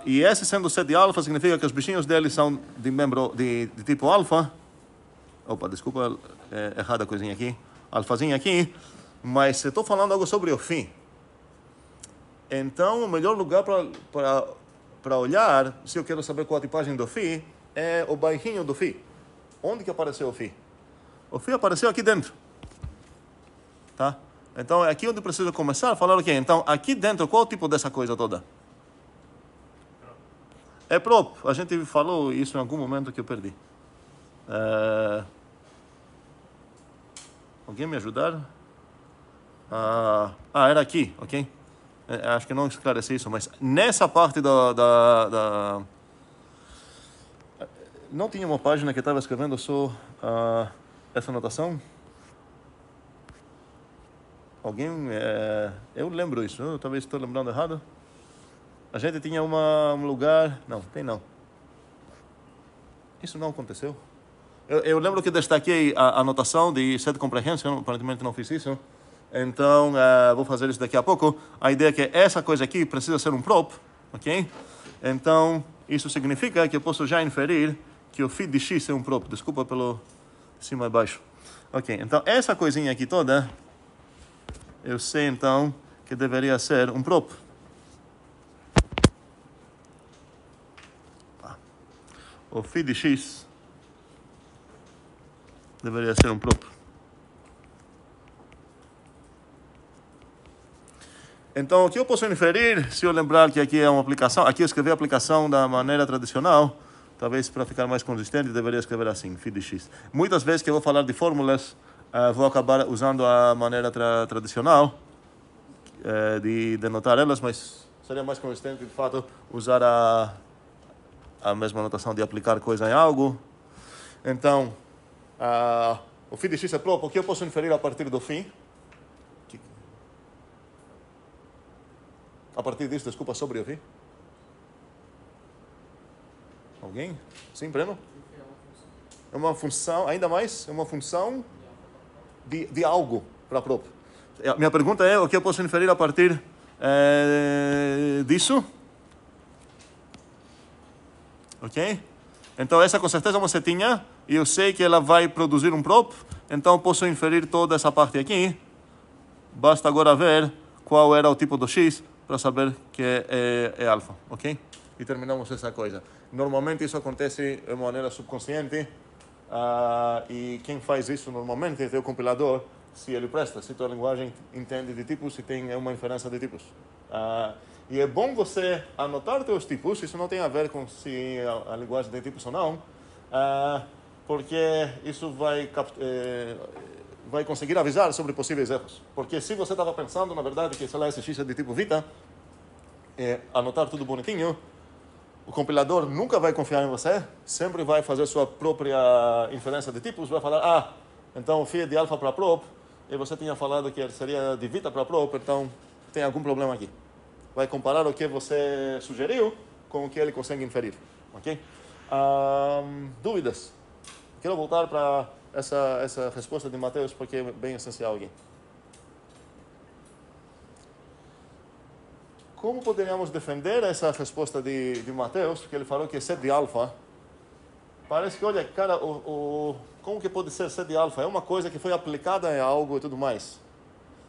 E esse sendo 7 alfa significa que os bichinhos deles são de tipo alfa. Opa, desculpa, errada a coisinha aqui. Alfazinha aqui. Mas eu estou falando algo sobre o φ. Então, o melhor lugar para olhar, se eu quero saber qual a tipagem do φ, é o bairrinho do φ. Onde que apareceu o φ? O φ apareceu aqui dentro. Tá? Então, é aqui onde eu preciso começar a falar o quê? Então, aqui dentro, qual é o tipo dessa coisa toda? É prop. A gente falou isso em algum momento que eu perdi. Alguém me ajudar? Era aqui, ok? Acho que não esclareci isso, mas nessa parte não tinha uma página que estava escrevendo só essa anotação? Alguém... eu lembro isso, eu talvez estou lembrando errado. A gente tinha um lugar... Não, tem não. Isso não aconteceu. Eu lembro que destaquei a anotação de set comprehension, aparentemente não fiz isso. Então, vou fazer isso daqui a pouco. A ideia é que essa coisa aqui precisa ser um prop, ok? Então, isso significa que eu posso já inferir que o φ de x é um prop. Desculpa pelo cima e baixo. Ok, então essa coisinha aqui toda, eu sei então que deveria ser um prop. O φ de x deveria ser um prop. Então, o que eu posso inferir, se eu lembrar que aqui é uma aplicação, aqui eu escrevi a aplicação da maneira tradicional, talvez para ficar mais consistente, deveria escrever assim, φ de x. Muitas vezes que eu vou falar de fórmulas, vou acabar usando a maneira tradicional de denotar elas, mas seria mais consistente, de fato, usar a mesma notação de aplicar coisa em algo. Então, o φ de x é prop, o que eu posso inferir a partir do φ? A partir disso, desculpa, sobre o φ? Alguém? Sim, Breno? É uma função, ainda mais, é uma função de algo para prop. Minha pergunta é, o que eu posso inferir a partir disso? Ok? Então, essa com certeza é uma setinha, e eu sei que ela vai produzir um prop, então posso inferir toda essa parte aqui. Basta agora ver qual era o tipo do x, para saber que é alfa, ok? E terminamos essa coisa. Normalmente isso acontece de maneira subconsciente, e quem faz isso normalmente é o compilador, se ele presta, se tua linguagem entende de tipos, se tem uma inferência de tipos. E é bom você anotar teus tipos, isso não tem a ver com se a linguagem tem tipos ou não, porque isso vai conseguir avisar sobre possíveis erros. Porque se você estava pensando, na verdade, que sei lá, esse X é de tipo Vita, anotar tudo bonitinho, o compilador nunca vai confiar em você, sempre vai fazer sua própria inferência de tipos, vai falar, então o phi é de alfa para prop, e você tinha falado que seria de Vita para prop, então tem algum problema aqui. Vai comparar o que você sugeriu com o que ele consegue inferir. Ok? Dúvidas? Quero voltar para essa resposta de Mateus, porque é bem essencial aqui. Como poderíamos defender essa resposta de Mateus, que ele falou que é set de alfa? Parece que, olha, cara, como que pode ser set de alfa? É uma coisa que foi aplicada em algo e tudo mais.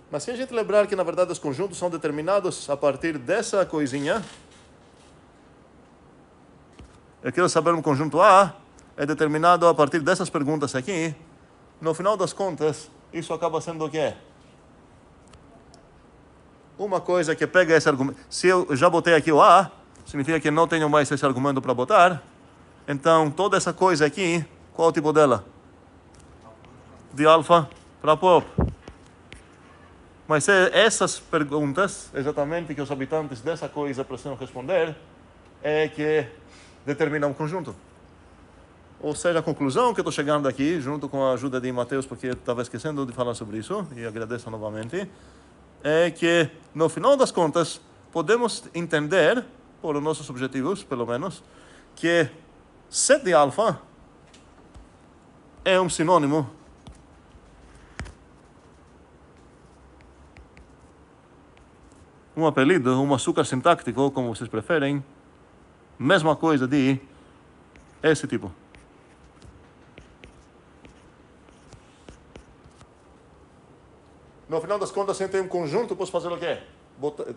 Mas se a gente lembrar que, na verdade, os conjuntos são determinados a partir dessa coisinha, eu quero saber um conjunto A é determinado a partir dessas perguntas aqui. No final das contas, isso acaba sendo o quê? Uma coisa que pega esse argumento. Se eu já botei aqui o A, significa que não tenho mais esse argumento para botar. Então, toda essa coisa aqui, qual é o tipo dela? De alfa para prop. Mas essas perguntas, exatamente, que os habitantes dessa coisa precisam responder, é que determinam um conjunto. Ou seja, a conclusão que estou chegando aqui, junto com a ajuda de Mateus, porque eu estava esquecendo de falar sobre isso, e agradeço novamente, é que, no final das contas, podemos entender, por nossos objetivos, pelo menos, que set de alfa é um sinônimo um apelido, um açúcar sintático, como vocês preferem, mesma coisa de esse tipo. No final das contas, se eu tenho um conjunto, posso fazer o quê?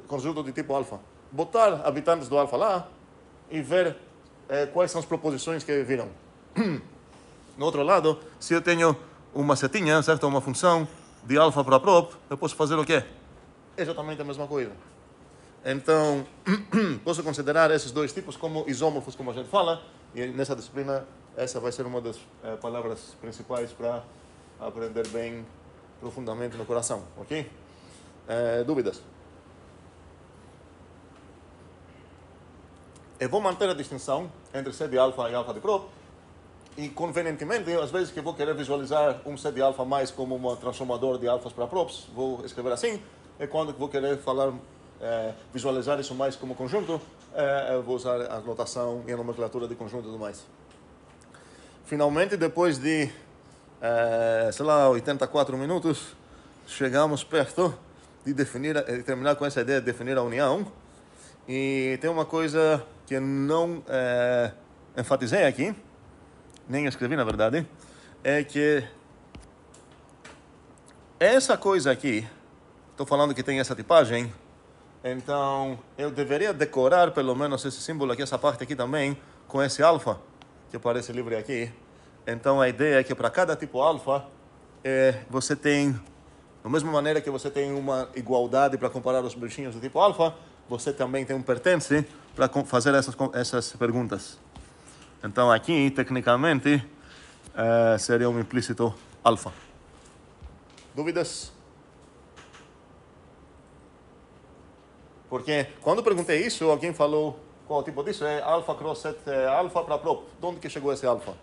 Conjunto de tipo alfa. Botar habitantes do alfa lá e ver quais são as proposições que viram. No outro lado, se eu tenho uma setinha, certo? Uma função de alfa para prop, eu posso fazer o quê? Exatamente a mesma coisa. Então, posso considerar esses dois tipos como isômorfos, como a gente fala, e nessa disciplina, essa vai ser uma das palavras principais para aprender bem profundamente no coração, ok? Dúvidas? Eu vou manter a distinção entre set de alfa e alfa de prop, e convenientemente, às vezes que eu vou querer visualizar um set de alfa mais como um transformador de alfas para props, vou escrever assim, e quando vou querer falar, visualizar isso mais como conjunto, eu vou usar a notação e a nomenclatura de conjunto e tudo mais. Finalmente, depois de, 84 minutos, chegamos perto de terminar com essa ideia de definir a união. E tem uma coisa que eu não enfatizei aqui, nem escrevi na verdade, é que essa coisa aqui, estou falando que tem essa tipagem, então eu deveria decorar pelo menos esse símbolo aqui, essa parte aqui também, com esse alfa, que aparece livre aqui. Então a ideia é que para cada tipo alfa, você tem, da mesma maneira que você tem uma igualdade para comparar os bichinhos do tipo alfa, você também tem um pertence para fazer essas perguntas. Então aqui, tecnicamente, seria um implícito alfa. Dúvidas? Porque quando perguntei isso, alguém falou qual tipo disso? É alfa cross set alfa para prop. De onde que chegou esse alfa?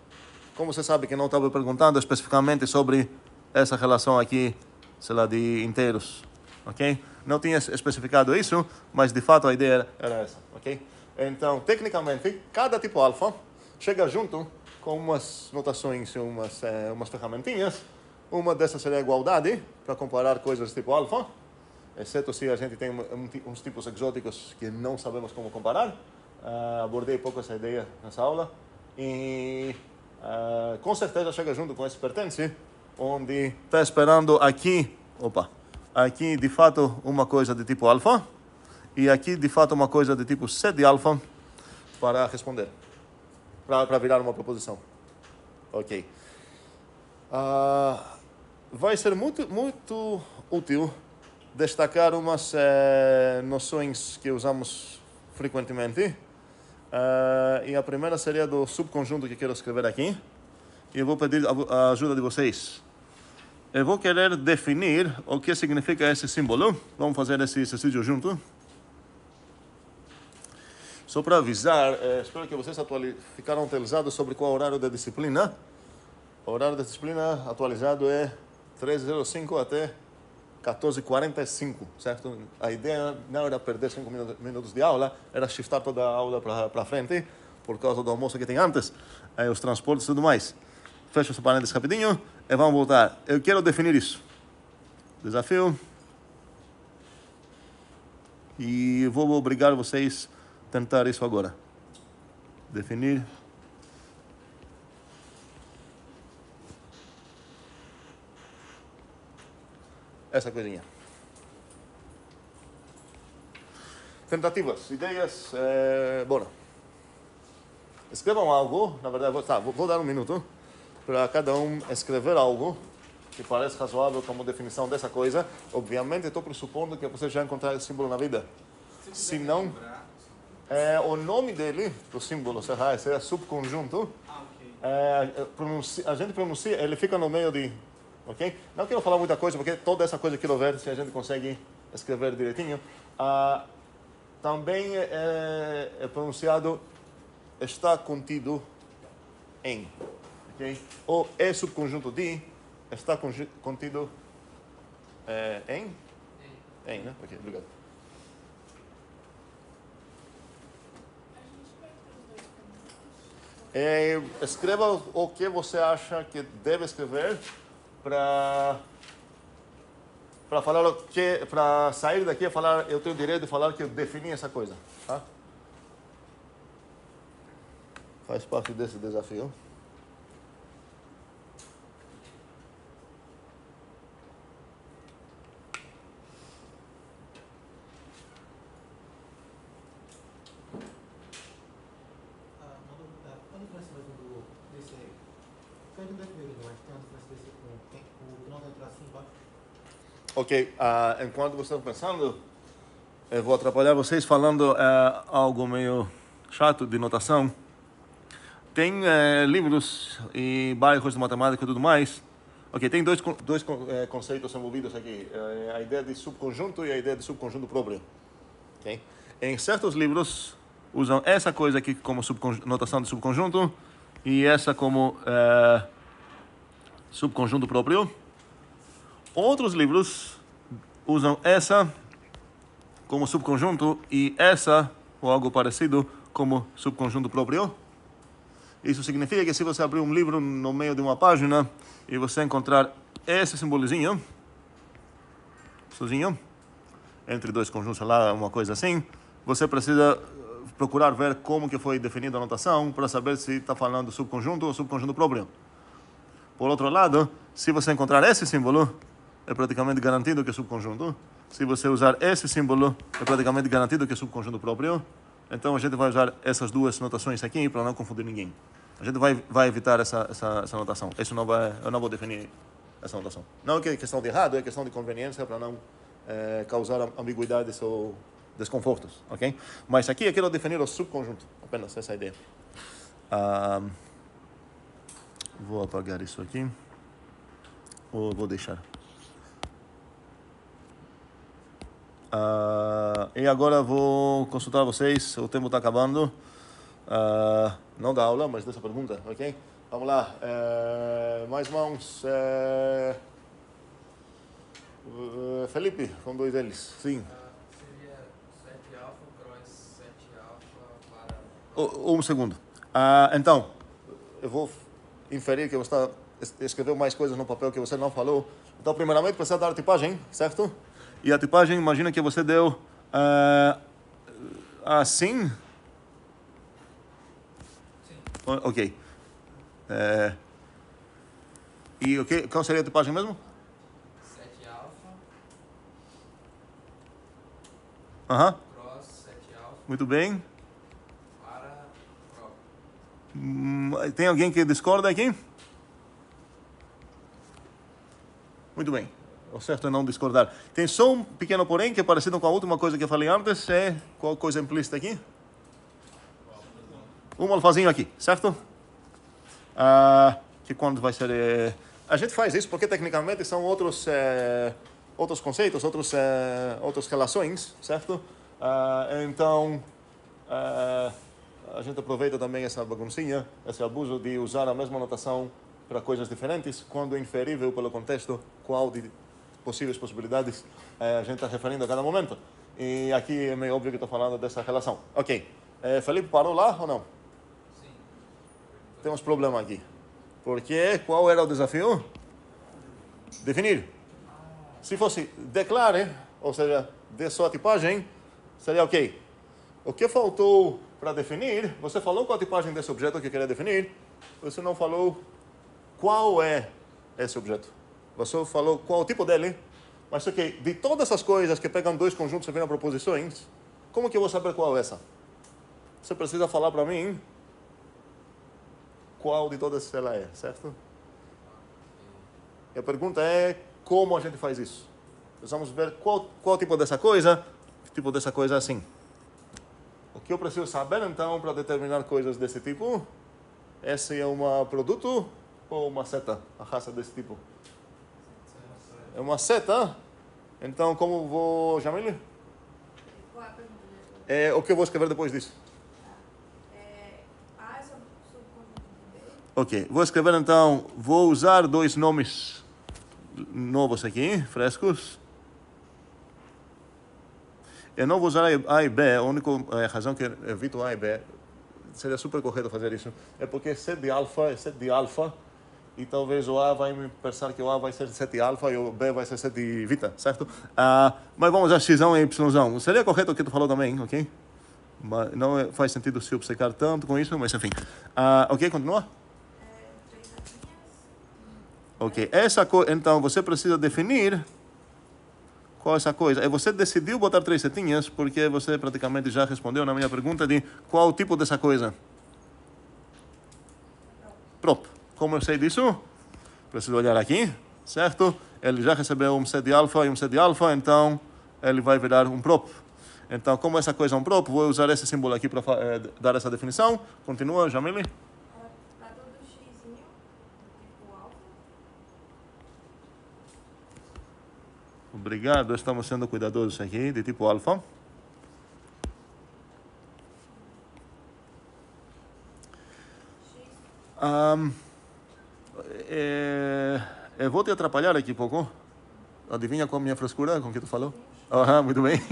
Como você sabe que não estava perguntando especificamente sobre essa relação aqui, sei lá, de inteiros, ok? Não tinha especificado isso, mas de fato a ideia era essa, ok? Então, tecnicamente, cada tipo alfa chega junto com umas notações, umas ferramentinhas. Uma dessas seria a igualdade, para comparar coisas tipo alfa, exceto se a gente tem uns tipos exóticos que não sabemos como comparar. Abordei pouco essa ideia nessa aula. E com certeza chega junto com esse pertence, onde está esperando aqui, aqui de fato uma coisa de tipo alfa, e aqui de fato uma coisa de tipo set de alfa para responder, para virar uma proposição. Ok. Vai ser muito útil destacar umas noções que usamos frequentemente. E a primeira seria do subconjunto que quero escrever aqui. E eu vou pedir a ajuda de vocês. Eu vou querer definir o que significa esse símbolo. Vamos fazer esse exercício junto. Só para avisar, espero que vocês ficaram atualizados sobre qual é o horário da disciplina. O horário da disciplina atualizado é 13h05 até 14h45, certo? A ideia não era perder 5 minutos de aula, era shiftar toda a aula para frente, por causa do almoço que tem antes, os transportes e tudo mais. Fecho esse parênteses rapidinho e vamos voltar. Eu quero definir isso. Desafio. E vou obrigar vocês a tentar isso agora. Definir. Essa coisinha. Tentativas, ideias, bora. Escrevam algo, na verdade, vou dar um minuto para cada um escrever algo que parece razoável como definição dessa coisa. Obviamente, estou pressupondo que você já encontrou esse símbolo na vida. Se não, o nome dele, do símbolo, seria subconjunto. A gente pronuncia, ele fica no meio de... Ok? Não quero falar muita coisa, porque toda essa coisa eu quero ver se a gente consegue escrever direitinho. Também é pronunciado está contido em. Okay? Ou é subconjunto de está contido em? Em, né? Ok, obrigado. Escreva o que você acha que deve escrever para falar o que, para sair daqui e falar, eu tenho o direito de falar que eu defini essa coisa, tá? Faz parte desse desafio. Qual a diferença mesmo desse aí? Porque a gente definiu, mas tem uma diferença desse com o que não tem tracinho embaixo. Ok, enquanto vocês estão pensando, eu vou atrapalhar vocês falando algo meio chato de notação. Tem livros e bairros de matemática e tudo mais. Ok, tem dois conceitos envolvidos aqui. A ideia de subconjunto e a ideia de subconjunto próprio. Okay? Em certos livros, usam essa coisa aqui como notação de subconjunto e essa como subconjunto próprio. Outros livros usam essa como subconjunto e essa, ou algo parecido, como subconjunto próprio. Isso significa que se você abrir um livro no meio de uma página e você encontrar esse simbolozinho, sozinho, entre dois conjuntos, sei lá, uma coisa assim, você precisa procurar ver como que foi definida a notação para saber se está falando subconjunto ou subconjunto próprio. Por outro lado, se você encontrar esse símbolo, é praticamente garantido que é subconjunto. Se você usar esse símbolo, é praticamente garantido que é subconjunto próprio. Então a gente vai usar essas duas notações aqui para não confundir ninguém. A gente vai evitar essa notação. Eu não vou definir essa notação. Não é questão de errado, é questão de conveniência para não causar ambiguidades ou desconfortos, ok? Mas aqui eu quero definir o subconjunto, apenas essa ideia. Vou apagar isso aqui. Ou vou deixar. E agora vou consultar vocês, o tempo está acabando, não da aula, mas dessa pergunta, ok? Vamos lá, mais mãos, Felipe, com dois deles, sim. Seria 7 alfa, cross 7 alfa para... Um segundo, então, eu vou inferir que você escreveu mais coisas no papel que você não falou. Então, primeiramente, precisa dar a tipagem, certo? E a tipagem, imagina que você deu assim. Sim. Ok. E qual seria a tipagem mesmo? 7 alfa, cross 7 alfa Muito bem. para Tem alguém que discorda aqui? Muito bem. O certo é não discordar. Tem só um pequeno porém, que é parecido com a última coisa que eu falei antes, é qual coisa implícita aqui? Um alfazinho aqui, certo? Que quando vai ser... a gente faz isso porque tecnicamente são outros conceitos, outras relações, certo? Então, a gente aproveita também essa baguncinha, esse abuso de usar a mesma notação para coisas diferentes, quando é inferível pelo contexto qual de possíveis possibilidades a gente está referindo a cada momento. E aqui é meio óbvio que estou falando dessa relação. Ok. Felipe parou lá ou não? Sim. Temos problema aqui. Porque qual era o desafio? Definir. Se fosse declare, ou seja, dê sua tipagem, seria ok. O que faltou para definir, você falou qual a tipagem desse objeto que queria definir, você não falou qual é esse objeto. Você falou qual o tipo dele, mas ok, de todas essas coisas que pegam dois conjuntos e viram proposições, como que eu vou saber qual é essa? Você precisa falar para mim qual de todas ela é, certo? E a pergunta é como a gente faz isso. Precisamos ver qual tipo dessa coisa, que tipo dessa coisa é assim. O que eu preciso saber então para determinar coisas desse tipo? Esse é um produto ou uma seta? A raça desse tipo? É uma seta. Então como vou... Jamile? Qual é a pergunta? O que eu vou escrever depois disso? A é subconjunto de B. Ok, vou escrever então, vou usar dois nomes novos aqui, frescos. Eu não vou usar A e B, a única razão que eu evito A e B, seria super correto fazer isso, é porque set de alfa é set de alfa, e talvez o A vai me pensar que o A vai ser set de alfa e o B vai ser set de vita, certo? Mas vamos usar x e y. Seria correto o que tu falou também, ok? Mas não faz sentido se obcecar tanto com isso, mas enfim. Ok, continua? 3 setinhas. Ok, então você precisa definir qual é essa coisa. E você decidiu botar 3 setinhas porque você praticamente já respondeu na minha pergunta de qual o tipo dessa coisa. Prop. Como eu sei disso? Preciso olhar aqui, certo? Ele já recebeu um set de alfa e um set de alfa, então ele vai virar um prop. Então, como essa coisa é um prop, vou usar esse símbolo aqui para dar essa definição. Continua, Jamile. Para todo xzinho, tipo alfa. Obrigado, estamos sendo cuidadosos aqui, de tipo alfa. Eu vou te atrapalhar aqui um pouco. Adivinha qual é a minha frescura com o que tu falou? Muito bem.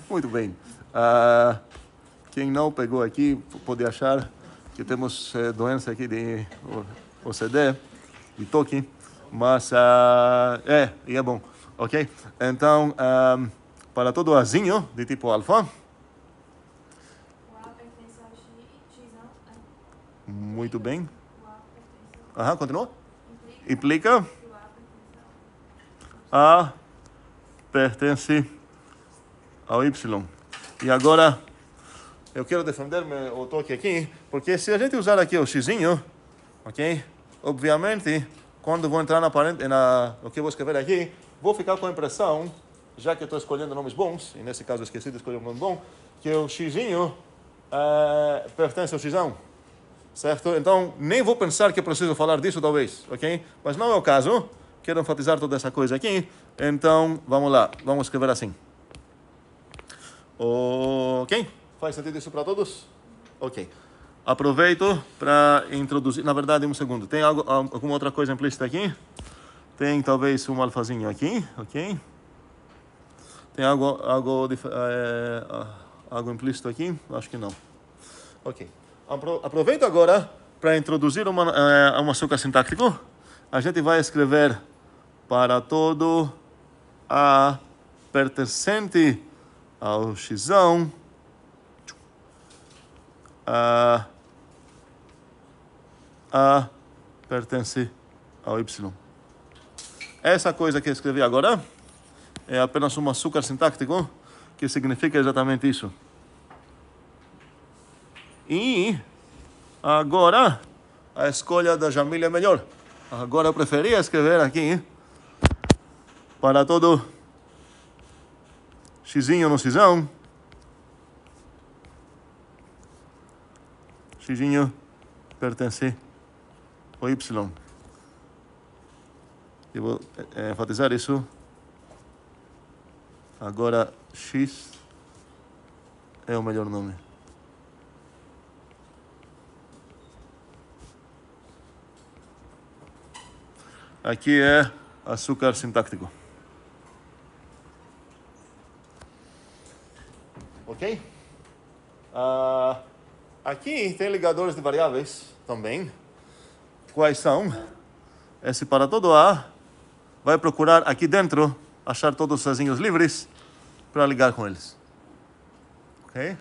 Muito bem. Quem não pegou aqui pode achar que temos doença aqui de OCD, de toque, mas e é bom, ok? Então, para todo azinho de tipo alfa, O A pertence ao xão. muito bem. O A pertence Continua? implica Implica que o A pertence ao A pertence ao Y. E agora, eu quero defender o toque aqui, porque se a gente usar aqui o xzinho, ok? Obviamente, quando vou entrar no que eu vou escrever aqui, vou ficar com a impressão, já que eu estou escolhendo nomes bons, e nesse caso eu esqueci de escolher um nome bom, que o xzinho pertence ao xão, certo? Então, nem vou pensar que preciso falar disso, talvez, ok? Mas não é o caso, quero enfatizar toda essa coisa aqui, então, vamos lá, vamos escrever assim. Ok? Faz sentido isso para todos? Ok. Aproveito para introduzir... Na verdade, um segundo. Tem alguma outra coisa implícita aqui? Tem talvez um alfazinho aqui, ok? Tem algo implícito aqui? Acho que não. Ok. Aproveito agora para introduzir um açúcar sintático. A gente vai escrever para todo A pertencente ao xão, A pertence ao Y. Essa coisa que eu escrevi agora é apenas um açúcar sintático que significa exatamente isso. E agora a escolha da Jamile é melhor. Agora eu preferia escrever aqui para todo xzinho no xzão, xzinho pertence ao y. Eu vou enfatizar isso. Agora, x é o melhor nome. Aqui é açúcar sintático. Ok? Aqui tem ligadores de variáveis também. Quais são? Esse para todo A vai procurar aqui dentro achar todos os sozinhos livres para ligar com eles. Ok?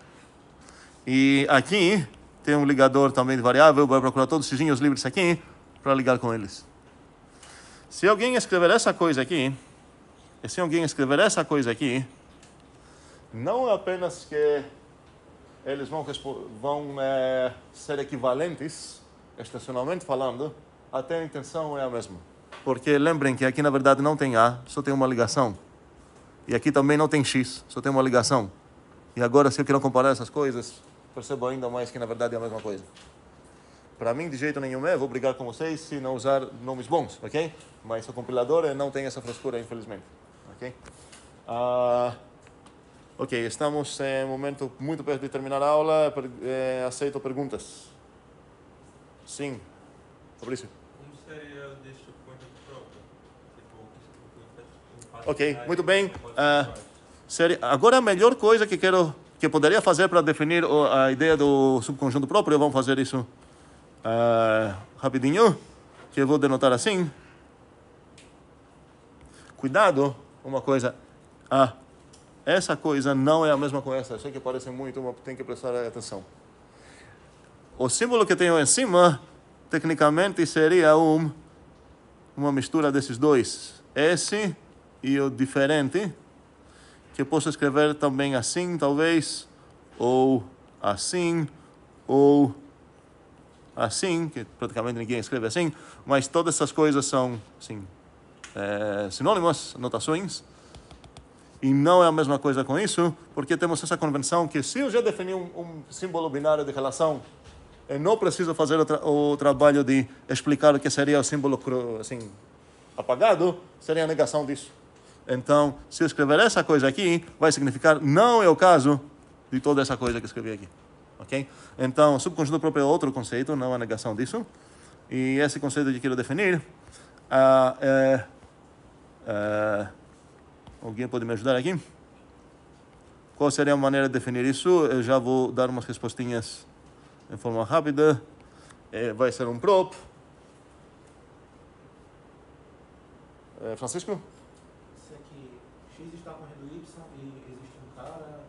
E aqui tem um ligador também de variável, vai procurar todos os sozinhos livres aqui para ligar com eles. Se alguém escrever essa coisa aqui, não é apenas que eles vão ser equivalentes, estacionalmente falando, até a intenção é a mesma. Porque lembrem que aqui na verdade não tem A, só tem uma ligação. E aqui também não tem X, só tem uma ligação. E agora, se eu quero comparar essas coisas, percebo ainda mais que na verdade é a mesma coisa. Para mim, de jeito nenhum vou brigar com vocês se não usar nomes bons, ok? Mas o compilador não tem essa frescura, infelizmente. Ok? Ok, estamos em um momento muito perto de terminar a aula. Aceito perguntas. Sim. Fabrício. Como seria o deste conjunto próprio? Ok, muito bem. Agora a melhor coisa que poderia fazer para definir a ideia do subconjunto próprio, vamos fazer isso rapidinho, que eu vou denotar assim. Cuidado, uma coisa. Essa coisa não é a mesma com essa. Eu sei que parece muito, mas tem que prestar atenção. O símbolo que tenho em cima, tecnicamente, seria uma mistura desses dois. Esse e o diferente, que eu posso escrever também assim, talvez, ou assim, que praticamente ninguém escreve assim, mas todas essas coisas são assim, sinônimos, notações, e não é a mesma coisa com isso, porque temos essa convenção que se eu já defini um símbolo binário de relação, eu não preciso fazer o trabalho de explicar o que seria o símbolo assim, apagado, seria a negação disso. Então, se eu escrever essa coisa aqui, vai significar não é o caso de toda essa coisa que eu escrevi aqui. Ok? Então, subconjunto próprio é outro conceito, não a negação disso. E esse conceito que eu quero definir alguém pode me ajudar aqui? Qual seria a maneira de definir isso? Eu já vou dar umas respostinhas em forma rápida. Vai ser um prop. Francisco? Se aqui x está correndo y e existe um cara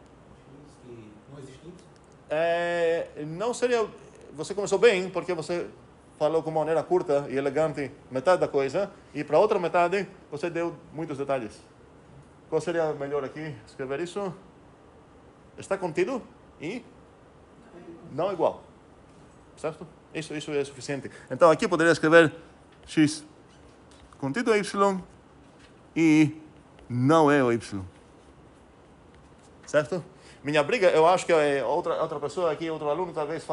x que não existe y? Não seria... Você começou bem, porque você falou com uma maneira curta e elegante metade da coisa, e para a outra metade você deu muitos detalhes. Qual seria melhor aqui? Escrever isso? Está contido e não igual. Certo? Isso é suficiente. Então aqui poderia escrever x contido é y e não é o y. Certo? Minha briga, eu acho que outra pessoa aqui, outro aluno, talvez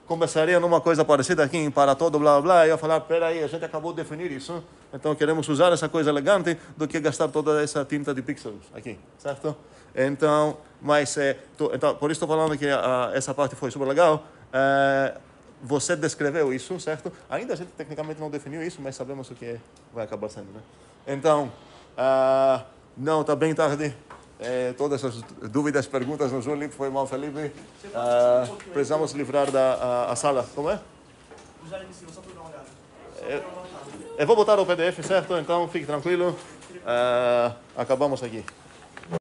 conversaria numa coisa parecida aqui em para todo, blá, blá, e eu falar, peraí, a gente acabou de definir isso, então queremos usar essa coisa elegante do que gastar toda essa tinta de pixels aqui, certo? Então, então por isso estou falando que essa parte foi super legal. Você descreveu isso, certo? Ainda a gente tecnicamente não definiu isso, mas sabemos o que vai acabar sendo, né? Então, não, está bem tarde. Todas as dúvidas, perguntas no Zoom, foi mal, Felipe. Precisamos livrar a sala. Como é? Já iniciou, só para dar uma olhada. Eu vou botar o PDF, certo? Então, fique tranquilo. Acabamos aqui.